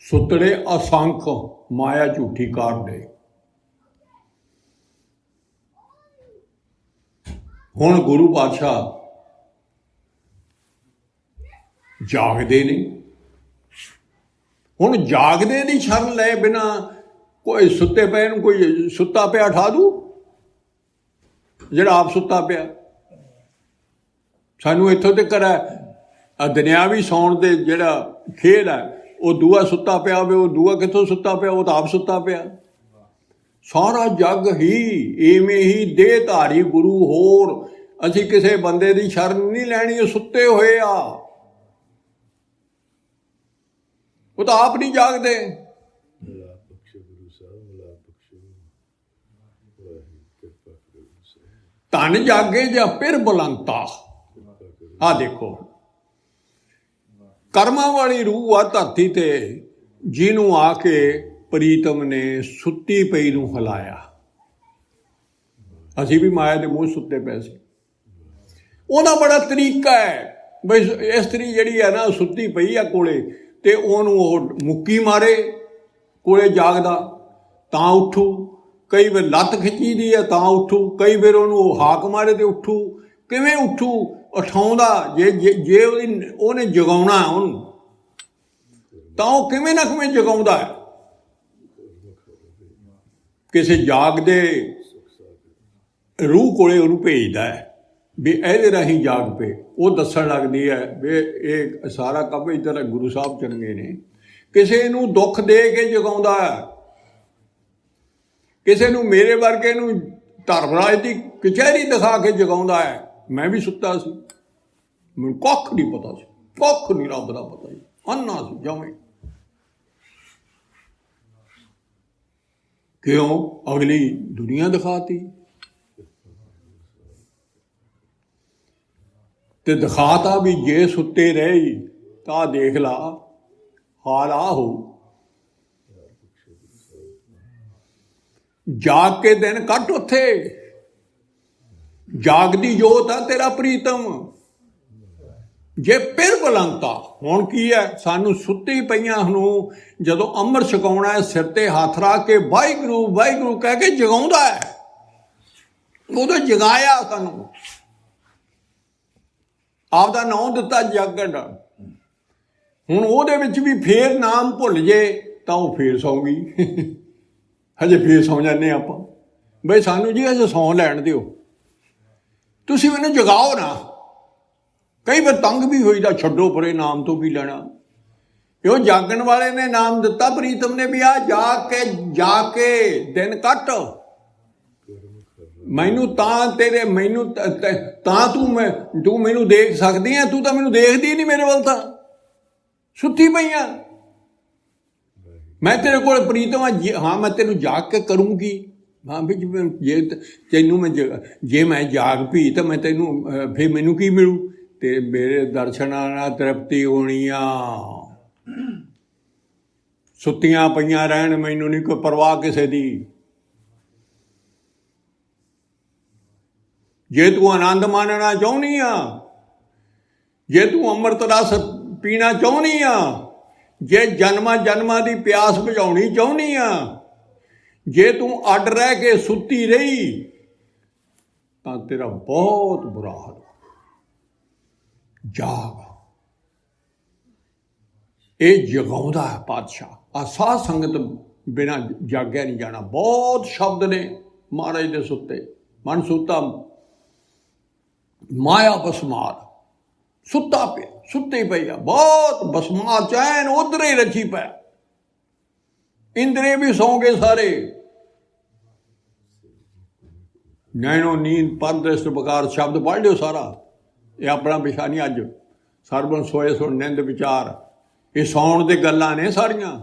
ਸੁੱਤੜੇ ਅਸੰਖ ਮਾਇਆ ਝੂਠੀ ਕਾਰਦੇ। ਹੁਣ ਗੁਰੂ ਪਾਤਸ਼ਾਹ ਜਾਗਦੇ ਨੇ। ਹੁਣ ਜਾਗਦੇ ਦੀ ਸ਼ਰਨ ਲਏ ਬਿਨਾ ਕੋਈ ਸੁੱਤੇ ਪਏ ਨੂੰ ਕੋਈ ਸੁੱਤਾ ਪਿਆ ਉਠਾ ਦੂ? ਜਿਹੜਾ ਆਪ ਸੁੱਤਾ ਪਿਆ। ਸਾਨੂੰ ਇੱਥੋਂ ਤੱਕ ਹੈ ਦੁਨਿਆਵੀ ਸੌਣ ਦੇ ਜਿਹੜਾ ਖੇਲ ਹੈ, ਉਹ ਦੂਆ ਸੁੱਤਾ ਪਿਆ ਹੋਵੇ, ਉਹ ਦੂਆ ਕਿੱਥੋਂ ਸੁੱਤਾ ਪਿਆ? ਉਹ ਤਾਂ ਆਪ ਸੁੱਤਾ ਪਿਆ। ਸਾਰਾ ਜੱਗ ਹੀ ਇਵੇਂ ਹੀ ਦੇਹ ਧਾਰੀ ਗੁਰੂ। ਹੋਰ ਅਸੀਂ ਕਿਸੇ ਬੰਦੇ ਦੀ ਸ਼ਰਨ ਨਹੀਂ ਲੈਣੀ, ਉਹ ਸੁੱਤੇ ਹੋਏ ਆ, ਉਹ ਤਾਂ ਆਪ ਨਹੀਂ ਜਾਗਦੇ। ਧਨ ਜਾਗੇ ਜਾਂ ਫਿਰ ਬੁਲੰਤਾ। ਆਹ ਦੇਖੋ ਕਰਮਾਂ ਵਾਲੀ ਰੂਹ ਆ ਧਰਤੀ ਤੇ, ਜਿਹਨੂੰ ਆ ਕੇ ਪ੍ਰੀਤਮ ਨੇ ਸੁੱਤੀ ਪਈ ਨੂੰ ਹਿਲਾਇਆ। ਅਸੀਂ ਵੀ ਮਾਇਆ ਦੇ ਮੂੰਹ ਸੁੱਤੇ ਪਏ ਸੀ। ਉਹਦਾ ਬੜਾ ਤਰੀਕਾ ਹੈ ਬਈ ਇਸਤਰੀ ਜਿਹੜੀ ਹੈ ਨਾ ਸੁੱਤੀ ਪਈ ਆ ਕੋਲੇ, ਤੇ ਉਹਨੂੰ ਉਹ ਮੁੱਕੀ ਮਾਰੇ, ਕੋਲੇ ਜਾਗਦਾ ਤਾਂ ਉੱਠੂ, ਕਈ ਵਾਰ ਲੱਤ ਖਿੱਚੀਦੀ ਹੈ ਤਾਂ ਉੱਠੂ, ਕਈ ਵਾਰ ਉਹਨੂੰ ਉਹ ਹਾਕ ਮਾਰੇ ਤੇ ਉੱਠੂ। ਕਿਵੇਂ ਉੱਠੂ? ਉਠਾਉਂਦਾ ਜੇ ਉਹਨੇ ਜਗਾਉਣਾ ਉਹਨੂੰ ਤਾਂ ਉਹ ਕਿਵੇਂ ਨਾ ਕਿਵੇਂ ਜਗਾਉਂਦਾ ਹੈ। ਕਿਸੇ ਜਾਗਦੇ ਰੂਹ ਕੋਲੇ ਉਹਨੂੰ ਭੇਜਦਾ ਹੈ ਵੀ ਇਹਦੇ ਰਾਹੀਂ ਜਾਗ ਪਏ। ਉਹ ਦੱਸਣ ਲੱਗਦੀ ਹੈ ਵੀ ਇਹ ਸਾਰਾ ਕੰਮ ਇੱਧਰ ਗੁਰੂ ਸਾਹਿਬ ਚੰਗੇ ਨੇ। ਕਿਸੇ ਨੂੰ ਦੁੱਖ ਦੇ ਕੇ ਜਗਾਉਂਦਾ ਹੈ, ਕਿਸੇ ਨੂੰ ਮੇਰੇ ਵਰਗੇ ਨੂੰ ਧਰਮਰਾਜ ਦੀ ਕਚਹਿਰੀ ਦਿਖਾ ਕੇ ਜਗਾਉਂਦਾ ਹੈ। ਮੈਂ ਵੀ ਸੁੱਤਾ ਸੀ, ਮੈਨੂੰ ਕੱਖ ਨਹੀਂ ਪਤਾ ਸੀ, ਕੱਖ ਨਹੀਂ ਰੱਬ ਦਾ ਪਤਾ ਸੀ, ਅੰਨਾ ਸੀ ਜਵੇਂ। ਕਿਉਂ? ਅਗਲੀ ਦੁਨੀਆ ਦਿਖਾਤੀ ਤੇ ਦਿਖਾਤਾ ਵੀ ਜੇ ਸੁੱਤੇ ਰਹੇ ਤਾਂ ਦੇਖ ਲਾ ਹਾਲ ਆ ਹੋ। ਜਾਗ ਕੇ ਦਿਨ ਕੱਟ ਉੱਥੇ, ਜਾਗਦੀ ਜੋਤ ਆ ਤੇਰਾ ਪ੍ਰੀਤਮ। ਜੇ ਫਿਰ ਬੁਲੰਤਾ। ਹੁਣ ਕੀ ਹੈ? ਸਾਨੂੰ ਸੁੱਤੀ ਪਈਆਂ ਨੂੰ ਜਦੋਂ ਅੰਮ੍ਰਿਤ ਛਕਾਉਣਾ ਹੈ, ਸਿਰ ਤੇ ਹੱਥ ਰੱਖ ਕੇ ਵਾਹਿਗੁਰੂ ਵਾਹਿਗੁਰੂ ਕਹਿ ਕੇ ਜਗਾਉਂਦਾ ਹੈ। ਉਦੋਂ ਜਗਾਇਆ ਸਾਨੂੰ, ਆਪਦਾ ਨਾਮ ਦਿੱਤਾ ਜਾਗਣ ਦਾ। ਹੁਣ ਉਹਦੇ ਵਿੱਚ ਵੀ ਫੇਰ ਨਾਮ ਭੁੱਲ ਜੇ ਤਾਂ ਉਹ ਫੇਰ ਸੌਂ ਗਈ। ਹਜੇ ਫੇਰ ਸੌਂ ਜਾਂਦੇ ਆਪਾਂ ਬਈ ਸਾਨੂੰ ਜੀ ਹਜੇ ਸੌਂ ਲੈਣ ਦਿਓ, ਤੁਸੀਂ ਮੈਨੂੰ ਜਗਾਓ ਨਾ। ਕਈ ਵਾਰ ਤੰਗ ਵੀ ਹੋਈਦਾ, ਛੱਡੋ ਪਰੇ ਨਾਮ ਤੋਂ ਕੀ ਲੈਣਾ। ਉਹ ਜਾਗਣ ਵਾਲੇ ਨੇ ਨਾਮ ਦਿੱਤਾ ਪ੍ਰੀਤਮ ਨੇ ਵੀ ਆ ਜਾ ਕੇ ਦਿਨ ਕੱਟ। ਮੈਨੂੰ ਤਾਂ ਤੇਰੇ ਮੈਨੂੰ ਤਾਂ ਤੂੰ ਮੈਨੂੰ ਦੇਖ ਸਕਦੀ ਹੈ, ਤੂੰ ਤਾਂ ਮੈਨੂੰ ਦੇਖਦੀ ਨਹੀਂ ਮੇਰੇ ਵੱਲ, ਤਾਂ ਸੁੱਤੀ ਪਈ ਆ। ਮੈਂ ਤੇਰੇ ਕੋਲ ਪ੍ਰੀਤਮ ਹਾਂ, ਮੈਂ ਤੈਨੂੰ ਜਾਗ ਕੇ ਕਰੂੰਗੀ। ਹਾਂ ਵੀ ਜੇ ਤੈਨੂੰ ਜੇ ਮੈਂ ਜਾਗ ਪਈ ਤਾਂ ਮੈਂ ਤੈਨੂੰ ਫਿਰ ਮੈਨੂੰ ਕੀ ਮਿਲੂ? ਤੇ ਮੇਰੇ ਦਰਸ਼ਨਾਂ ਨਾਲ ਤ੍ਰਿਪਤੀ ਹੋਣੀ ਆ। ਸੁੱਤੀਆਂ ਪਈਆਂ ਰਹਿਣ, ਮੈਨੂੰ ਨਹੀਂ ਕੋਈ ਪਰਵਾਹ ਕਿਸੇ ਦੀ। ਜੇ ਤੂੰ ਆਨੰਦ ਮਾਣਨਾ ਚਾਹੁੰਦੀ ਆ, ਜੇ ਤੂੰ ਅੰਮ੍ਰਿਤ ਰਸ ਪੀਣਾ ਚਾਹੁੰਦੀ ਆ, ਜੇ ਜਨਮਾਂ ਜਨਮਾਂ ਦੀ ਪਿਆਸ ਬੁਝਾਉਣੀ ਚਾਹੁੰਦੀ ਆ, ਜੇ ਤੂੰ ਅੱਡ ਰਹਿ ਕੇ ਸੁੱਤੀ ਰਹੀ ਤਾਂ ਤੇਰਾ ਬਹੁਤ ਬੁਰਾ ਹਾਲ। ਜਾਗ, ਇਹ ਜਗਾਉਂਦਾ ਹੈ ਪਾਤਸ਼ਾਹ। ਆ ਸਾਧ ਸੰਗਤ ਬਿਨਾਂ ਜਾਗਿਆ ਨਹੀਂ ਜਾਣਾ। ਬਹੁਤ ਸ਼ਬਦ ਨੇ ਮਹਾਰਾਜ ਦੇ ਸੁੱਤੇ। ਮਨ ਸੁੱਤਾ ਮਾਇਆ ਬਸਮਾਰ, ਸੁੱਤਾ ਪਿਆ, ਸੁੱਤੇ ਪਈ ਆ, ਬਹੁਤ ਬਸਮਾਰ ਚੈਨ ਉਧਰ ਹੀ ਰਚੀ ਪਿਆ। ਇੰਦਰੇ ਵੀ ਸੌਂ ਗਏ ਸਾਰੇ। ਨੈਣੋ ਨੀਂਦ ਪਰਦ੍ਰਿਸ਼ਟ ਬਕਾਰ ਸ਼ਬਦ ਪੜ੍ਹ ਲਿਓ ਸਾਰਾ। ਇਹ ਆਪਣਾ ਵਿਸ਼ਾ ਨਹੀਂ ਅੱਜ। ਸਰਬਨ ਸੋਏ ਸੁਣ ਨਿੰਦ ਵਿਚਾਰ, ਇਹ ਸੌਣ ਦੇ ਗੱਲਾਂ ਨੇ ਸਾਰੀਆਂ।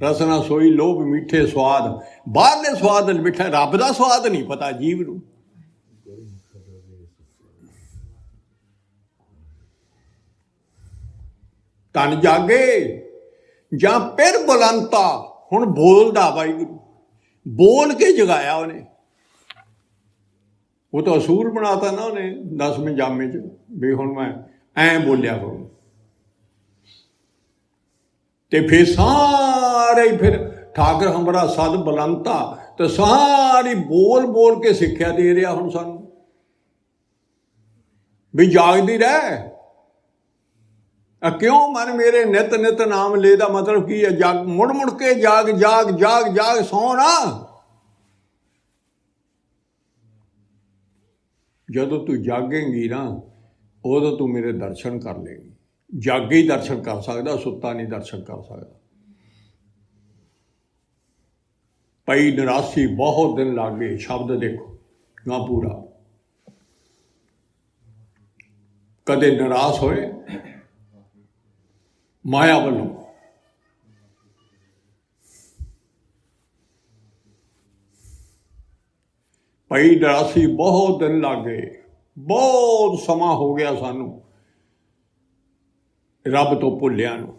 ਰਸਨਾ ਸੋਈ ਲੋਭ ਮਿੱਠੇ ਸਵਾਦ, ਬਾਹਰਲੇ ਸਵਾਦ ਮਿੱਠਾ, ਰੱਬ ਦਾ ਸਵਾਦ ਨਹੀਂ ਪਤਾ ਜੀਵ ਨੂੰ। ਤਨ ਜਾਗੇ ਜਾਂ ਫਿਰ ਬੁਲੰਤਾ। ਹੁਣ ਬੋਲਦਾ ਵਾਹਿਗੁਰੂ, ਬੋਲ ਕੇ ਜਗਾਇਆ ਉਹਨੇ। ਉਹ ਤਾਂ ਅਸੂਲ ਬਣਾਤਾ ਨਾ ਉਹਨੇ 10ਵੇਂ ਜਾਮੇ 'ਚ, ਵੀ ਹੁਣ ਮੈਂ ਐਂ ਬੋਲਿਆ ਕਰੂੰ। ਤੇ ਫਿਰ ਸਾਰੇ ਫਿਰ ਠਾਕਰ ਹਮਰਾ ਸਦ ਬੁਲੰਤਾ, ਤੇ ਸਾਰੀ ਬੋਲ ਬੋਲ ਕੇ ਸਿੱਖਿਆ ਦੇ ਰਿਹਾ ਹੁਣ ਸਾਨੂੰ ਵੀ ਜਾਗਦੀ ਰਹਿ। ਕਿਉਂ ਮਨ ਮੇਰੇ ਨਿਤ ਨਿਤ ਨਾਮ ਲੈ ਦਾ ਮਤਲਬ ਕੀ ਹੈ? ਜਾਗ, ਮੁੜ ਮੁੜ ਕੇ ਜਾਗ ਜਾਗ ਜਾਗ ਜਾਗ, ਸੌ ਨਾ। ਜਦੋਂ ਤੂੰ ਜਾਗੇਂਗੀ ਨਾ, ਉਦੋਂ ਤੂੰ ਮੇਰੇ ਦਰਸ਼ਨ ਕਰ ਲੇਗੀ। ਜਾਗੇ ਹੀ ਦਰਸ਼ਨ ਕਰ ਸਕਦਾ, ਸੁੱਤਾ ਨਹੀਂ ਦਰਸ਼ਨ ਕਰ ਸਕਦਾ। ਪਈ ਨਿਰਾਸੀ ਬਹੁਤ ਦਿਨ ਲੱਗ ਗਏ। ਸ਼ਬਦ ਦੇਖੋ ਨਾ ਪੂਰਾ। ਕਦੇ ਨਿਰਾਸ਼ ਹੋਏ ਮਾਇਆ ਵੱਲੋਂ, ਪਈ ਨਿਰਾਸੀ ਬਹੁਤ ਦਿਨ ਲੱਗ ਗਏ। ਬਹੁਤ ਸਮਾਂ ਹੋ ਗਿਆ ਸਾਨੂੰ ਰੱਬ ਤੋਂ ਭੁੱਲਿਆ ਨੂੰ।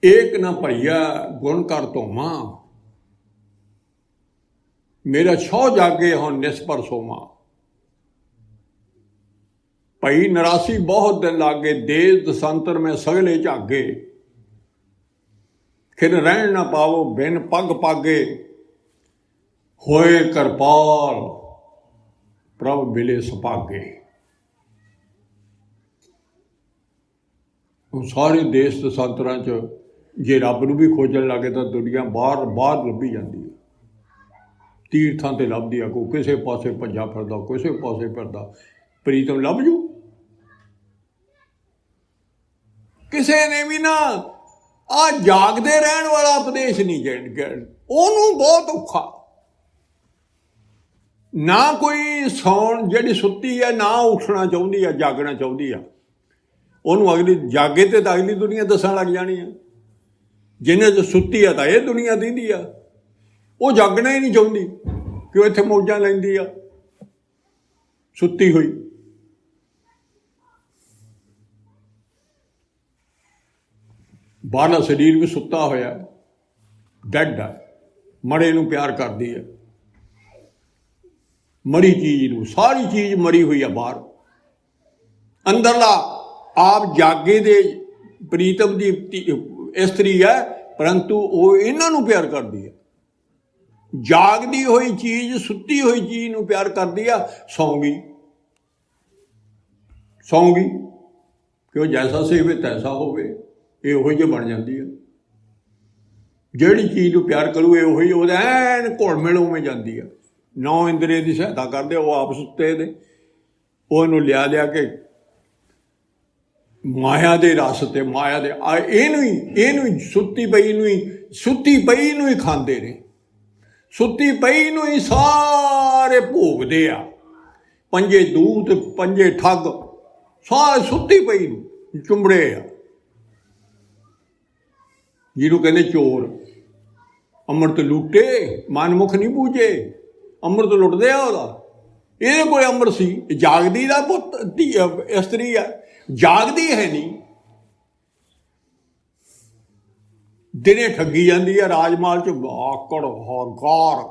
ਏਕ ਨਾ ਭਈਆ ਗੁਣ ਕਰ ਧੋਮਾ, ਮੇਰਾ ਛੋ ਜਾਗੇ ਹੁਣ ਨਿਸਪਰ ਸੋਮਾ। ਭਈ ਨਿਰਾਸੀ ਬਹੁਤ ਦਿਨ ਲਾਗੇ, ਦੇਸ ਦਸੰਤਰ ਮੈਂ ਸਗਲੇ ਝਾਗੇ। ਖਿਰ ਰਹਿਣ ਨਾ ਪਾਵੋ ਬਿਨ ਪੱਗ ਪਾਗੇ, ਹੋਏ ਕਿਰਪਾਲ ਪ੍ਰਭ ਮਿਲੇ ਸੁਭਾਗੇ। ਹੁਣ ਸਾਰੇ ਦੇਸ ਦਸਾਂਤਰਾਂ 'ਚ ਜੇ ਰੱਬ ਨੂੰ ਵੀ ਖੋਜਣ ਲੱਗੇ ਤਾਂ ਦੁਨੀਆ ਬਾਹਰ ਬਾਹਰ ਲੱਭੀ ਜਾਂਦੀ ਹੈ। ਤੀਰਥਾਂ 'ਤੇ ਲੱਭਦੀ ਆ, ਕੋਈ ਕਿਸੇ ਪਾਸੇ ਭੱਜਾ ਫਿਰਦਾ, ਕਿਸੇ ਪਾਸੇ ਫਿਰਦਾ। ਪ੍ਰੀਤਮ ਲੱਭ ਜੂ। ਕਿਸੇ ਨੇ ਵੀ ਨਾ ਆ ਜਾਗਦੇ ਰਹਿਣ ਵਾਲਾ ਉਪਦੇਸ਼ ਨਹੀਂ ਉਹਨੂੰ ਬਹੁਤ ਔਖਾ। ਨਾ ਕੋਈ ਸੌਣ, ਜਿਹੜੀ ਸੁੱਤੀ ਆ ਨਾ ਉੱਠਣਾ ਚਾਹੁੰਦੀ ਆ, ਜਾਗਣਾ ਚਾਹੁੰਦੀ ਆ। ਉਹਨੂੰ ਅਗਲੀ ਜਾਗੇ ਤੇ ਤਾਂ ਅਗਲੀ ਦੁਨੀਆ ਦੱਸਣ ਲੱਗ ਜਾਣੀ ਆ। ਜਿਹਨੇ 'ਚ ਸੁੱਤੀ ਆ ਤਾਂ ਇਹ ਦੁਨੀਆ ਦਿੰਦੀ ਆ। ਉਹ ਜਾਗਣਾ ਹੀ ਨਹੀਂ ਚਾਹੁੰਦੀ ਕਿ ਉਹ ਇੱਥੇ ਮੌਜਾਂ ਲੈਂਦੀ ਆ ਸੁੱਤੀ ਹੋਈ। ਬਾਹਰਲਾ ਸਰੀਰ ਵੀ ਸੁੱਤਾ ਹੋਇਆ, ਡੈਡ ਆ, ਮਰੇ ਨੂੰ ਪਿਆਰ ਕਰਦੀ ਆ। ਮਰੀ ਚੀਜ਼ ਨੂੰ, ਸਾਰੀ ਚੀਜ਼ ਮਰੀ ਹੋਈ ਆ ਬਾਹਰ। ਅੰਦਰਲਾ ਆਪ ਜਾਗੇ ਦੇ ਪ੍ਰੀਤਮ ਦੀ ਇਸਤਰੀ ਹੈ, ਪਰੰਤੂ ਉਹ ਇਹਨਾਂ ਨੂੰ ਪਿਆਰ ਕਰਦੀ ਹੈ। ਜਾਗਦੀ ਹੋਈ ਚੀਜ਼ ਸੁੱਤੀ ਹੋਈ ਚੀਜ਼ ਨੂੰ ਪਿਆਰ ਕਰਦੀ ਆ। ਸੌਂਗੀ ਕਿ ਉਹ ਜੈਸਾ ਸੇਵੇ ਤੈਸਾ ਹੋਵੇ, ਇਹ ਉਹੋ ਜਿਹੀ ਬਣ ਜਾਂਦੀ ਹੈ। ਜਿਹੜੀ ਚੀਜ਼ ਨੂੰ ਪਿਆਰ ਕਰੂ ਇਹ ਉਹੀ ਉਹਦਾ ਐਨ ਘੁਲ ਮਿਲ ਉਵੇਂ ਜਾਂਦੀ ਆ। 9 ਇੰਦਰੀਏ ਦੀ ਸਹਾਇਤਾ ਕਰਦੇ, ਉਹ ਆਪ ਸੁੱਤੇ ਨੇ, ਉਹ ਇਹਨੂੰ ਲਿਆ ਕੇ ਮਾਇਆ ਦੇ ਰਸ ਤੇ ਮਾਇਆ ਦੇ ਇਹਨੂੰ ਹੀ ਸੁੱਤੀ ਪਈ ਨੂੰ ਹੀ ਖਾਂਦੇ ਨੇ। ਸੁੱਤੀ ਪਈ ਨੂੰ ਹੀ ਸਾਰੇ ਭੋਗਦੇ ਆ। ਪੰਜੇ ਦੂਤ, ਪੰਜੇ ਠੱਗ, ਸਾਰੇ ਸੁੱਤੀ ਪਈ ਨੂੰ ਚੁੰਬੜੇ ਆ। ਜਿਹਨੂੰ ਕਹਿੰਦੇ ਚੋਰ। ਅੰਮ੍ਰਿਤ ਲੁੱਟੇ ਮਨਮੁਖ ਨਹੀਂ ਬੂਝੇ, ਅੰਮ੍ਰਿਤ ਲੁੱਟਦੇ ਆ ਉਹਦਾ। ਇਹਦੇ ਕੋਲ ਅੰਮ੍ਰਿਤ ਸੀ, ਜਾਗਦੀ ਦਾ ਪੁੱਤ ਇਸਤਰੀ ਆ, ਜਾਗਦੀ ਹੈ ਨਹੀਂ, ਦਿਨੇ ਠੱਗੀ ਜਾਂਦੀ ਹੈ ਰਾਜਮਾਲ ਚ। ਆਕੜ ਹੰਕਾਰ,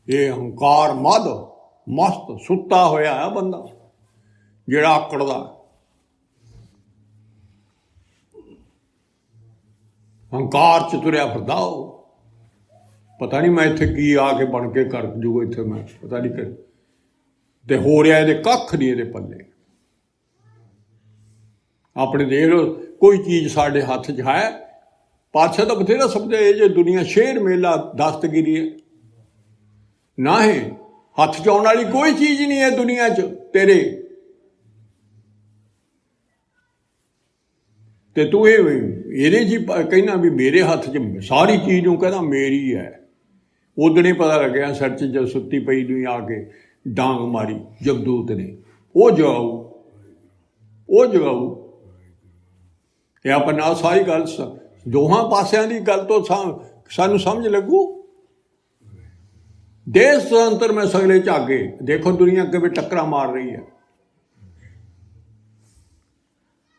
ਇਹ ਹੰਕਾਰ ਮਦ ਮਸਤ ਸੁੱਤਾ ਹੋਇਆ ਹੈ ਬੰਦਾ ਜਿਹੜਾ ਆਕੜਦਾ। ਹੰਕਾਰ ਚ ਤੁਰਿਆ ਫਿਰਦਾ ਉਹ। ਪਤਾ ਨਹੀਂ ਮੈਂ ਇੱਥੇ ਕੀ ਆ ਕੇ ਬਣ ਕੇ ਕਰ ਜੂਗਾ, ਇੱਥੇ ਮੈਂ ਪਤਾ ਨਹੀਂ ਕਿ ਤੇ ਹੋ ਰਿਹਾ ਇਹਦੇ ਕੱਖ ਨਹੀਂ ਇਹਦੇ ਪੱਲੇ। ਆਪਣੇ ਦੇਖ ਲਓ ਕੋਈ ਚੀਜ਼ ਸਾਡੇ ਹੱਥ 'ਚ ਹੈ। ਪਾਤਸ਼ਾਹ ਤਾਂ ਬਥੇਰਾ ਸਮਝਿਆ ਇਹ ਜੇ ਦੁਨੀਆ ਸ਼ੇਰ ਮੇਲਾ ਦਸਤਗਿਰੀ ਹੈ ਨਾ, ਹੈ ਹੱਥ 'ਚ ਆਉਣ ਵਾਲੀ ਕੋਈ ਚੀਜ਼ ਨਹੀਂ ਹੈ ਦੁਨੀਆ 'ਚ ਤੇਰੇ। ਤੇ ਤੂੰ ਇਹਦੇ 'ਚ ਕਹਿਣਾ ਵੀ ਮੇਰੇ ਹੱਥ 'ਚ ਸਾਰੀ ਚੀਜ਼ ਨੂੰ ਕਹਿੰਦਾ ਮੇਰੀ ਹੈ। ਉਦਣੇ ਪਤਾ ਲੱਗਿਆ ਸਿਰ 'ਚ ਜਦ ਸੁੱਤੀ ਪਈ ਨੂੰ ਆ ਕੇ ਡਾਂਗ ਮਾਰੀ ਜਗਦੂਤ ਨੇ। ਉਹ ਜਗਾਊ, ਉਹ ਜਗਾਊ। ਇਹ ਆਪਾਂ ਨਾਲ ਸਾਰੀ ਗੱਲ ਦੋਹਾਂ ਪਾਸਿਆਂ ਦੀ ਗੱਲ ਤੋਂ ਸਾਨੂੰ ਸਮਝ ਲੱਗੂ। ਦੇਸ਼ ਸੁਤੰਤਰ ਮੈਂ ਸਗਲੇ ਝਾਗੇ, ਦੇਖੋ ਦੁਨੀਆ ਕਿਵੇਂ ਟੱਕਰਾਂ ਮਾਰ ਰਹੀ ਹੈ।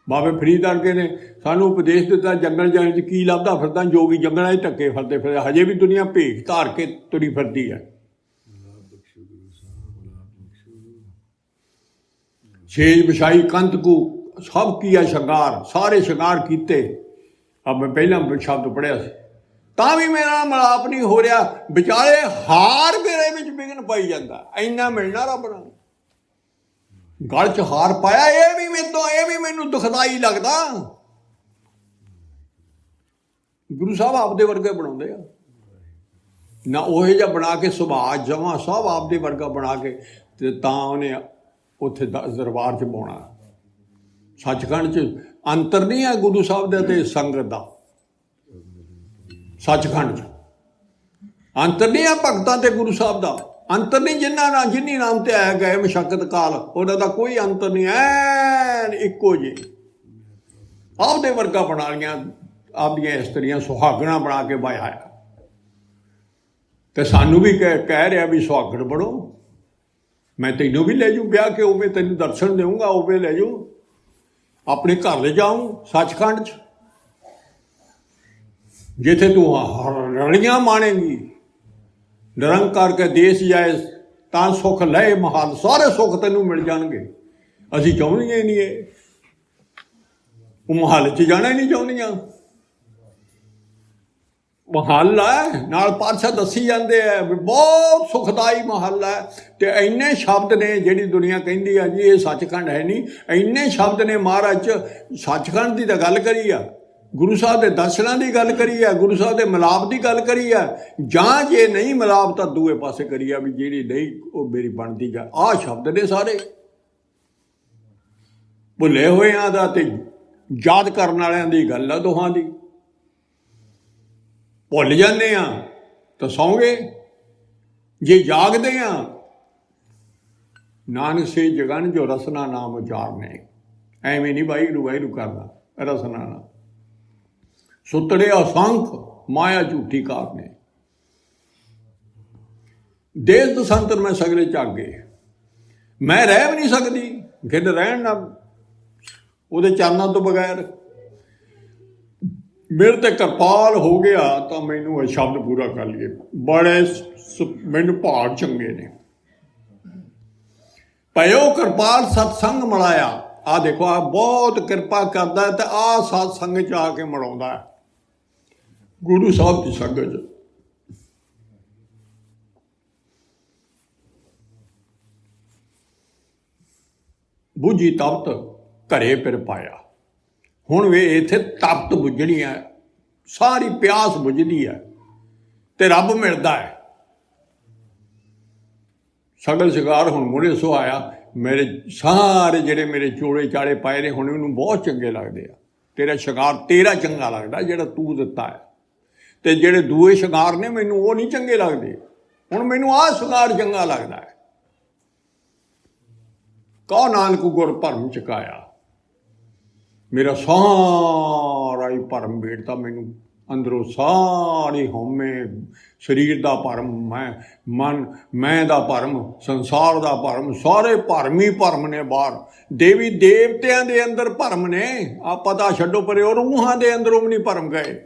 ਬਾਬੇ ਫਰੀਦ ਵਰਗੇ ਨੇ ਸਾਨੂੰ ਉਪਦੇਸ਼ ਦਿੱਤਾ ਜੰਗਲ ਜਾਣ 'ਚ ਕੀ ਲੱਭਦਾ ਫਿਰਦਾ, ਜੋਗੀ ਜੰਗਲਾਂ 'ਚ ਧੱਕੇ ਫਿਰਦੇ ਫਿਰਦੇ। ਹਜੇ ਵੀ ਦੁਨੀਆ ਭੇਖ ਧਾਰ ਕੇ ਤੁਰੀ ਫਿਰਦੀ ਹੈ। ਛੇਜ ਵਿਛਾਈ ਕੰਧ ਕੂ ਸਭ ਕੀਆ ਸ਼ਿੰਗਾਰ, ਸਾਰੇ ਸ਼ਿੰਗਾਰ ਕੀਤੇ। ਮੈਂ ਪਹਿਲਾਂ ਸ਼ਬਦ ਪੜ੍ਹਿਆ ਸੀ, ਤਾਂ ਵੀ ਮੇਰਾ ਮਿਲਾਪ ਨਹੀਂ ਹੋ ਰਿਹਾ। ਵਿਚਾਲੇ ਹਾਰ ਮੇਰੇ ਵਿੱਚ ਵਿਘਨ ਪਾਈ ਜਾਂਦਾ। ਇੰਨਾ ਮਿਲਣਾ ਰੱਬ ਨਾਲ, ਗਲ 'ਚ ਹਾਰ ਪਾਇਆ। ਇਹ ਵੀ ਮੈਨੂੰ ਦੁਖਦਾਈ ਲੱਗਦਾ। ਗੁਰੂ ਸਾਹਿਬ ਆਪਦੇ ਵਰਗੇ ਬਣਾਉਂਦੇ ਆ ਨਾ, ਉਹ ਜਿਹਾ ਬਣਾ ਕੇ ਸੁਭਾਅ ਜਮਾਂ ਸਭ ਆਪਦੇ ਵਰਗਾ ਬਣਾ ਕੇ ਤੇ ਤਾਂ ਉਹਨੇ ਉੱਥੇ ਦਰਬਾਰ 'ਚ ਪਾਉਣਾ। ਸੱਚਖੰਡ 'ਚ ਅੰਤਰ ਨਹੀਂ ਹੈ ਗੁਰੂ ਸਾਹਿਬ ਦੇ ਤੇ ਸੰਗਤ ਦਾ। ਸੱਚਖੰਡ 'ਚ ਅੰਤਰ ਨਹੀਂ ਹੈ ਭਗਤਾਂ ਤੇ ਗੁਰੂ ਸਾਹਿਬ ਦਾ। ਅੰਤਰ ਨਹੀਂ ਜਿੰਨੀ ਨਾਮ ਤੇ ਆਇਆ ਗਏ ਮਸ਼ੱਕਤ ਕਾਲ, ਉਹਨਾਂ ਦਾ ਕੋਈ ਅੰਤਰ ਨਹੀਂ। ਐਨ ਇੱਕੋ ਜਿਹੇ ਆਪਦੇ ਵਰਗਾ ਬਣਾ ਲਈਆਂ ਆਪਦੀਆਂ ਇਸਤਰੀਆਂ, ਸੁਹਾਗਣਾ ਬਣਾ ਕੇ ਬਾਇਆ। ਤੇ ਸਾਨੂੰ ਵੀ ਕਹਿ ਰਿਹਾ ਵੀ ਸੁਹਾਗਣ ਬਣੋ। ਮੈਂ ਤੈਨੂੰ ਵੀ ਲੈ ਜੂ ਵਿਆਹ ਕੇ, ਉਵੇਂ ਤੈਨੂੰ ਦਰਸ਼ਨ ਦੇਊਂਗਾ, ਉਵੇਂ ਲੈ ਜੂ। ਆਪਣੇ ਘਰ ਲੈ ਜਾਊਂ ਸੱਚਖੰਡ 'ਚ, ਜਿੱਥੇ ਤੂੰ ਰਲੀਆਂ ਮਾਣੇਗੀ। ਨਿਰੰਕਾਰ ਕੇ ਦੇਸ਼ ਜਾਏ ਤਾਂ ਸੁੱਖ ਲਏ ਮਹਾਲ, ਸਾਰੇ ਸੁੱਖ ਤੈਨੂੰ ਮਿਲ ਜਾਣਗੇ। ਅਸੀਂ ਚਾਹੁੰਦੀਆਂ ਹੀ ਨਹੀਂ ਇਹ, ਉਹ ਮਹੱਲ 'ਚ ਜਾਣਾ ਹੀ ਨਹੀਂ ਚਾਹੁੰਦੀਆਂ। ਮਹੱਲ ਹੈ ਨਾਲ ਪਾਤਸ਼ਾਹ ਦੱਸੀ ਜਾਂਦੇ ਆ ਵੀ ਬਹੁਤ ਸੁਖਦਾਈ ਮਹੱਲ ਹੈ। ਤੇ ਇੰਨੇ ਸ਼ਬਦ ਨੇ ਜਿਹੜੀ ਦੁਨੀਆ ਕਹਿੰਦੀ ਆ ਜੀ ਇਹ ਸੱਚਖੰਡ ਹੈ ਨਹੀਂ, ਇੰਨੇ ਸ਼ਬਦ ਨੇ ਮਹਾਰਾਜ 'ਚ। ਸੱਚਖੰਡ ਦੀ ਤਾਂ ਗੱਲ ਕਰੀ ਆ, ਗੁਰੂ ਸਾਹਿਬ ਦੇ ਦਰਸ਼ਨਾਂ ਦੀ ਗੱਲ ਕਰੀ ਆ, ਗੁਰੂ ਸਾਹਿਬ ਦੇ ਮਿਲਾਪ ਦੀ ਗੱਲ ਕਰੀ ਆ, ਜਾਂ ਜੇ ਨਹੀਂ ਮਿਲਾਪ ਤਾਂ ਦੂਏ ਪਾਸੇ ਕਰੀ ਆ ਵੀ ਜਿਹੜੀ ਨਹੀਂ ਉਹ ਮੇਰੀ ਬਣਦੀ ਜਾ। ਆਹ ਸ਼ਬਦ ਨੇ ਸਾਰੇ ਭੁੱਲੇ ਹੋਇਆਂ ਦਾ ਤੇ ਯਾਦ ਕਰਨ ਵਾਲਿਆਂ ਦੀ ਗੱਲ ਆ ਦੋਹਾਂ ਦੀ। ਭੁੱਲ ਜਾਂਦੇ ਆ ਤਾਂ ਸੌਂ ਗਏ, ਜੇ ਜਾਗਦੇ ਆ ਨਾਨਕ ਸੇ ਜਗਨ ਜੋ ਰਸਨਾ ਨਾਮ ਉਚਾਰਨੇ। ਐਵੇਂ ਨਹੀਂ ਵਾਹਿਗੁਰੂ ਵਾਹਿਗੁਰੂ ਕਰਨਾ, ਰਸਨਾ ਨਾ ਸੁਤੜੇ ਅਸੰਖ ਮਾਇਆ ਝੂਠੀ ਕਾਰਨੇ। ਦੇਸ਼ ਦਸੰਤਰ ਮੈਂ ਸਗਲੇ ਝਾਗੇ, ਮੈਂ ਰਹਿ ਵੀ ਨਹੀਂ ਸਕਦੀ ਗਿੱਧ ਰਹਿਣ ਨਾ ਉਹਦੇ ਚਰਨਾਂ ਤੋਂ ਬਗੈਰ। ਮੇਰੇ ਤੇ ਕਿਰਪਾਲ ਹੋ ਗਿਆ ਤਾਂ ਮੈਨੂੰ ਇਹ ਸ਼ਬਦ ਪੂਰਾ ਕਰ ਲਈਏ। ਬੜੇ ਮੈਨੂੰ ਭਾਗ ਚੰਗੇ ਨੇ। ਭਇਓ ਕਿਰਪਾਲ ਸਤਸੰਗ ਮਿਲਾਇਆ। ਆਹ ਦੇਖੋ, ਆਹ ਬਹੁਤ ਕਿਰਪਾ ਕਰਦਾ ਤੇ ਆਹ ਸਤਸੰਗ 'ਚ ਆ ਕੇ ਮਿਲਾਉਂਦਾ ਗੁਰੂ ਸਾਹਿਬ ਦੀ ਸੰਗਤ 'ਚ। ਬੁੱਝੀ ਤਪਤ ਘਰੇ ਫਿਰ ਪਾਇਆ। ਹੁਣ ਵੇ ਇੱਥੇ ਤਪਤ ਬੁੱਝਣੀ ਹੈ, ਸਾਰੀ ਪਿਆਸ ਬੁੱਝਦੀ ਹੈ ਤੇ ਰੱਬ ਮਿਲਦਾ ਹੈ। ਸਗਲ ਸ਼ਿੰਗਾਰ ਹੁਣ ਮੁੜੇ ਸੁਹਾਇਆ। ਮੇਰੇ ਸਾਰੇ ਜਿਹੜੇ ਮੇਰੇ ਚੋੜੇ ਚਾੜੇ ਪਾਏ ਨੇ ਹੁਣ ਮੈਨੂੰ ਬਹੁਤ ਚੰਗੇ ਲੱਗਦੇ ਆ। ਤੇਰਾ ਸ਼ਿੰਗਾਰ ਤੇਰਾ ਚੰਗਾ ਲੱਗਦਾ ਜਿਹੜਾ ਤੂੰ ਦਿੱਤਾ ਹੈ, ਤੇ ਜਿਹੜੇ ਦੂਏ ਸ਼ਿੰਗਾਰ ਨੇ ਮੈਨੂੰ ਉਹ ਨਹੀਂ ਚੰਗੇ ਲੱਗਦੇ। ਹੁਣ ਮੈਨੂੰ ਆਹ ਸ਼ਿੰਗਾਰ ਚੰਗਾ ਲੱਗਦਾ ਹੈ। ਕਹੋ ਨਾਨਕ ਗੁਰ ਭਰਮ ਚੁਕਾਇਆ। ਮੇਰਾ ਸਾਰਾ ਹੀ ਭਰਮ ਵੇੜਤਾ ਮੈਨੂੰ ਅੰਦਰੋਂ ਸਾਰੀ ਹਉਮੈ, ਸਰੀਰ ਦਾ ਭਰਮ, ਮਨ ਮੈਂ ਦਾ ਭਰਮ, ਸੰਸਾਰ ਦਾ ਭਰਮ, ਸਾਰੇ ਭਰਮ ਹੀ ਭਰਮ ਨੇ ਬਾਹਰ। ਦੇਵੀ ਦੇਵਤਿਆਂ ਦੇ ਅੰਦਰ ਭਰਮ ਨੇ, ਆ ਪਤਾ ਛੱਡੋ ਪਰੇ, ਉਹ ਰੂਹਾਂ ਦੇ ਅੰਦਰੋਂ ਵੀ ਨਹੀਂ ਭਰਮ ਗਏ।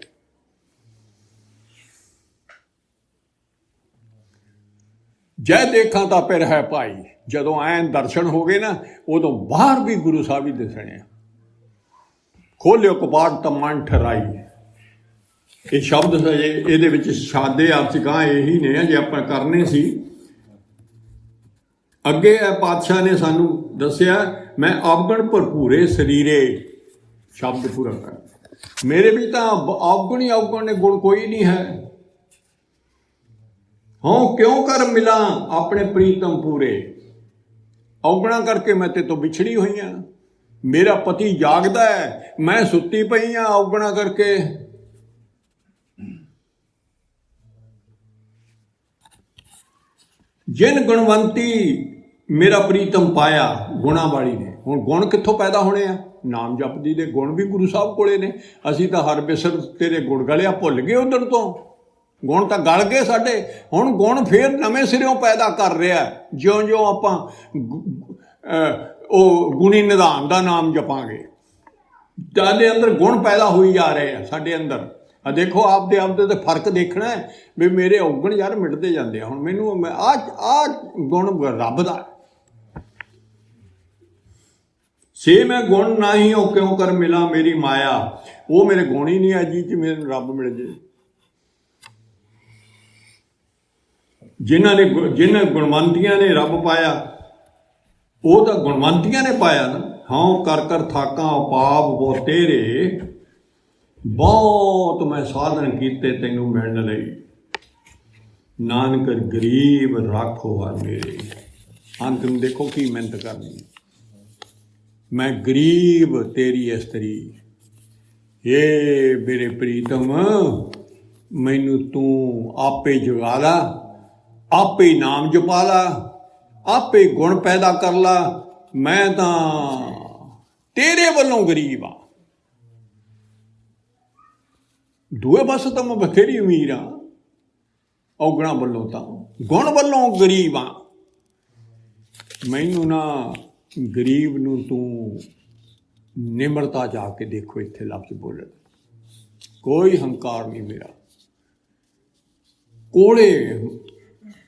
ਜੈ ਦੇਖਾਂ ਤਾਂ ਫਿਰ ਹੈ ਭਾਈ, ਜਦੋਂ ਐਨ ਦਰਸ਼ਨ ਹੋ ਗਏ ਨਾ, ਉਦੋਂ ਬਾਹਰ ਵੀ ਗੁਰੂ ਸਾਹਿਬ ਹੀ ਦਿਸਣੇ ਆ। ਖੋਲਿਓ ਕਪਾਟ ਤਾਂ ਮਨ ਠਰਾਈ। ਇਹ ਸ਼ਬਦ ਸਜੇ ਇਹਦੇ ਵਿੱਚ ਸਾਦੇ ਅਰਥਕਾਂ ਇਹੀ ਨੇ ਜੇ ਆਪਾਂ ਕਰਨੇ ਸੀ। ਅੱਗੇ ਪਾਤਸ਼ਾਹ ਨੇ ਸਾਨੂੰ ਦੱਸਿਆ, ਮੈਂ ਅਵਗੁਣ ਭਰਪੂਰੇ ਸਰੀਰੇ, ਸ਼ਬਦ ਪੂਰਾ ਕਰ। ਮੇਰੇ ਵੀ ਤਾਂ ਅਵਗੁਣ ਹੀ ਅਵਗੁਣ ਨੇ, ਗੁਣ ਕੋਈ ਨਹੀਂ ਹੈ। ਹਾਂ ਕਿਉਂ ਕਰ ਮਿਲਾਂ ਆਪਣੇ ਪ੍ਰੀਤਮ ਪੂਰੇ, ਔਗਣਾ ਕਰਕੇ ਮੈਂ ਤੇ ਤੋਂ ਵਿਛੜੀ ਹੋਈ ਹਾਂ। ਮੇਰਾ ਪਤੀ ਜਾਗਦਾ ਹੈ, ਮੈਂ ਸੁੱਤੀ ਪਈ ਹਾਂ ਔਗਣਾ ਕਰਕੇ। ਜਿਨ ਗੁਣਵੰਤੀ ਮੇਰਾ ਪ੍ਰੀਤਮ ਪਾਇਆ, ਗੁਣਾ ਵਾਲੀ ਨੇ। ਹੁਣ ਗੁਣ ਕਿੱਥੋਂ ਪੈਦਾ ਹੋਣੇ ਆ? ਨਾਮ ਜਪਦੀ ਦੇ ਗੁਣ ਵੀ ਗੁਰੂ ਸਾਹਿਬ ਕੋਲੇ ਨੇ। ਅਸੀਂ ਤਾਂ ਹਰ ਬਿਸਰ ਤੇਰੇ ਗੁਣ ਗਲਿਆ ਭੁੱਲ ਗਏ ਉਧਰ ਤੋਂ। ਗੁਣ ਤਾਂ ਗਲ ਗਏ ਸਾਡੇ, ਹੁਣ ਗੁਣ ਫੇਰ ਨਵੇਂ ਸਿਰਿਓਂ ਪੈਦਾ ਕਰ ਰਿਹਾ। ਜਿਉਂ-ਜਿਉਂ ਆਪਾਂ ਉਹ ਗੁਣੀ ਨਿਧਾਨ ਦਾ ਨਾਮ ਜਪਾਂਗੇ, ਸਾਡੇ ਅੰਦਰ ਗੁਣ ਪੈਦਾ ਹੋਈ ਜਾ ਰਹੇ ਆ ਸਾਡੇ ਅੰਦਰ। ਆ ਦੇਖੋ ਆਪਦੇ ਤੇ ਫਰਕ ਦੇਖਣਾ ਹੈ ਵੀ ਮੇਰੇ ਔਗਣ ਯਾਰ ਮਿਟਦੇ ਜਾਂਦੇ ਆ। ਹੁਣ ਮੈਨੂੰ ਆ ਗੁਣ ਰੱਬ ਦਾ ਸੇ, ਮੈਂ ਗੁਣ ਨਹੀਂ ਉਹ ਕਿਉਂ ਕਰ ਮਿਲਾਂ ਮੇਰੀ ਮਾਇਆ। ਉਹ ਮੇਰੇ ਗੁਣ ਹੀ ਨਹੀਂ ਹੈ ਜੀ ਕਿ ਮੈਨੂੰ ਰੱਬ ਮਿਲ ਜੇ। ਜਿਨ੍ਹਾਂ ਗੁਣਵੰਤੀਆਂ ਨੇ ਰੱਬ ਪਾਇਆ, ਉਹ ਤਾਂ ਗੁਣਵੰਤੀਆਂ ਨੇ ਪਾਇਆ ਨਾ। ਹਾਂ ਕਰ ਕਰ ਥਾਕਾਂ ਪਾਪ ਬੋ ਤੇਰੇ, ਬਹੁਤ ਮੈਂ ਸਾਧਨ ਕੀਤੇ ਤੈਨੂੰ ਮਿਲਣ ਲਈ। ਨਾਨਕ ਗਰੀਬ ਰਾਖੋ ਆ ਮੇਰੇ। ਅੰਤਿਮ ਦੇਖੋ ਕੀ ਮਿਹਨਤ ਕਰਨੀ। ਮੈਂ ਗਰੀਬ ਤੇਰੀ ਇਸਤਰੀ, ਏ ਮੇਰੇ ਪ੍ਰੀਤਮ ਮੈਨੂੰ ਤੂੰ ਆਪੇ ਜਗਾ ਲਾ, ਆਪੇ ਨਾਮ ਜਪਾ ਲਾ, ਆਪੇ ਗੁਣ ਪੈਦਾ ਕਰ ਲਾ। ਮੈਂ ਤਾਂ ਤੇਰੇ ਵੱਲੋਂ ਗਰੀਬ ਆ। ਦੂਏ ਪਾਸੇ ਤਾਂ ਮੈਂ ਬਥੇਰੀ ਅਮੀਰ ਆ, ਔਗਣਾ ਵੱਲੋਂ ਤਾਂ, ਗੁਣ ਵੱਲੋਂ ਗਰੀਬ ਆ। ਮੈਨੂੰ ਨਾ ਗਰੀਬ ਨੂੰ ਤੂੰ ਨਿਮਰਤਾ ਜਾ ਕੇ ਦੇਖੋ, ਇੱਥੇ ਲਫ਼ਜ਼ ਬੋਲਣ, ਕੋਈ ਹੰਕਾਰ ਨਹੀਂ ਮੇਰਾ। ਕੋਲੇ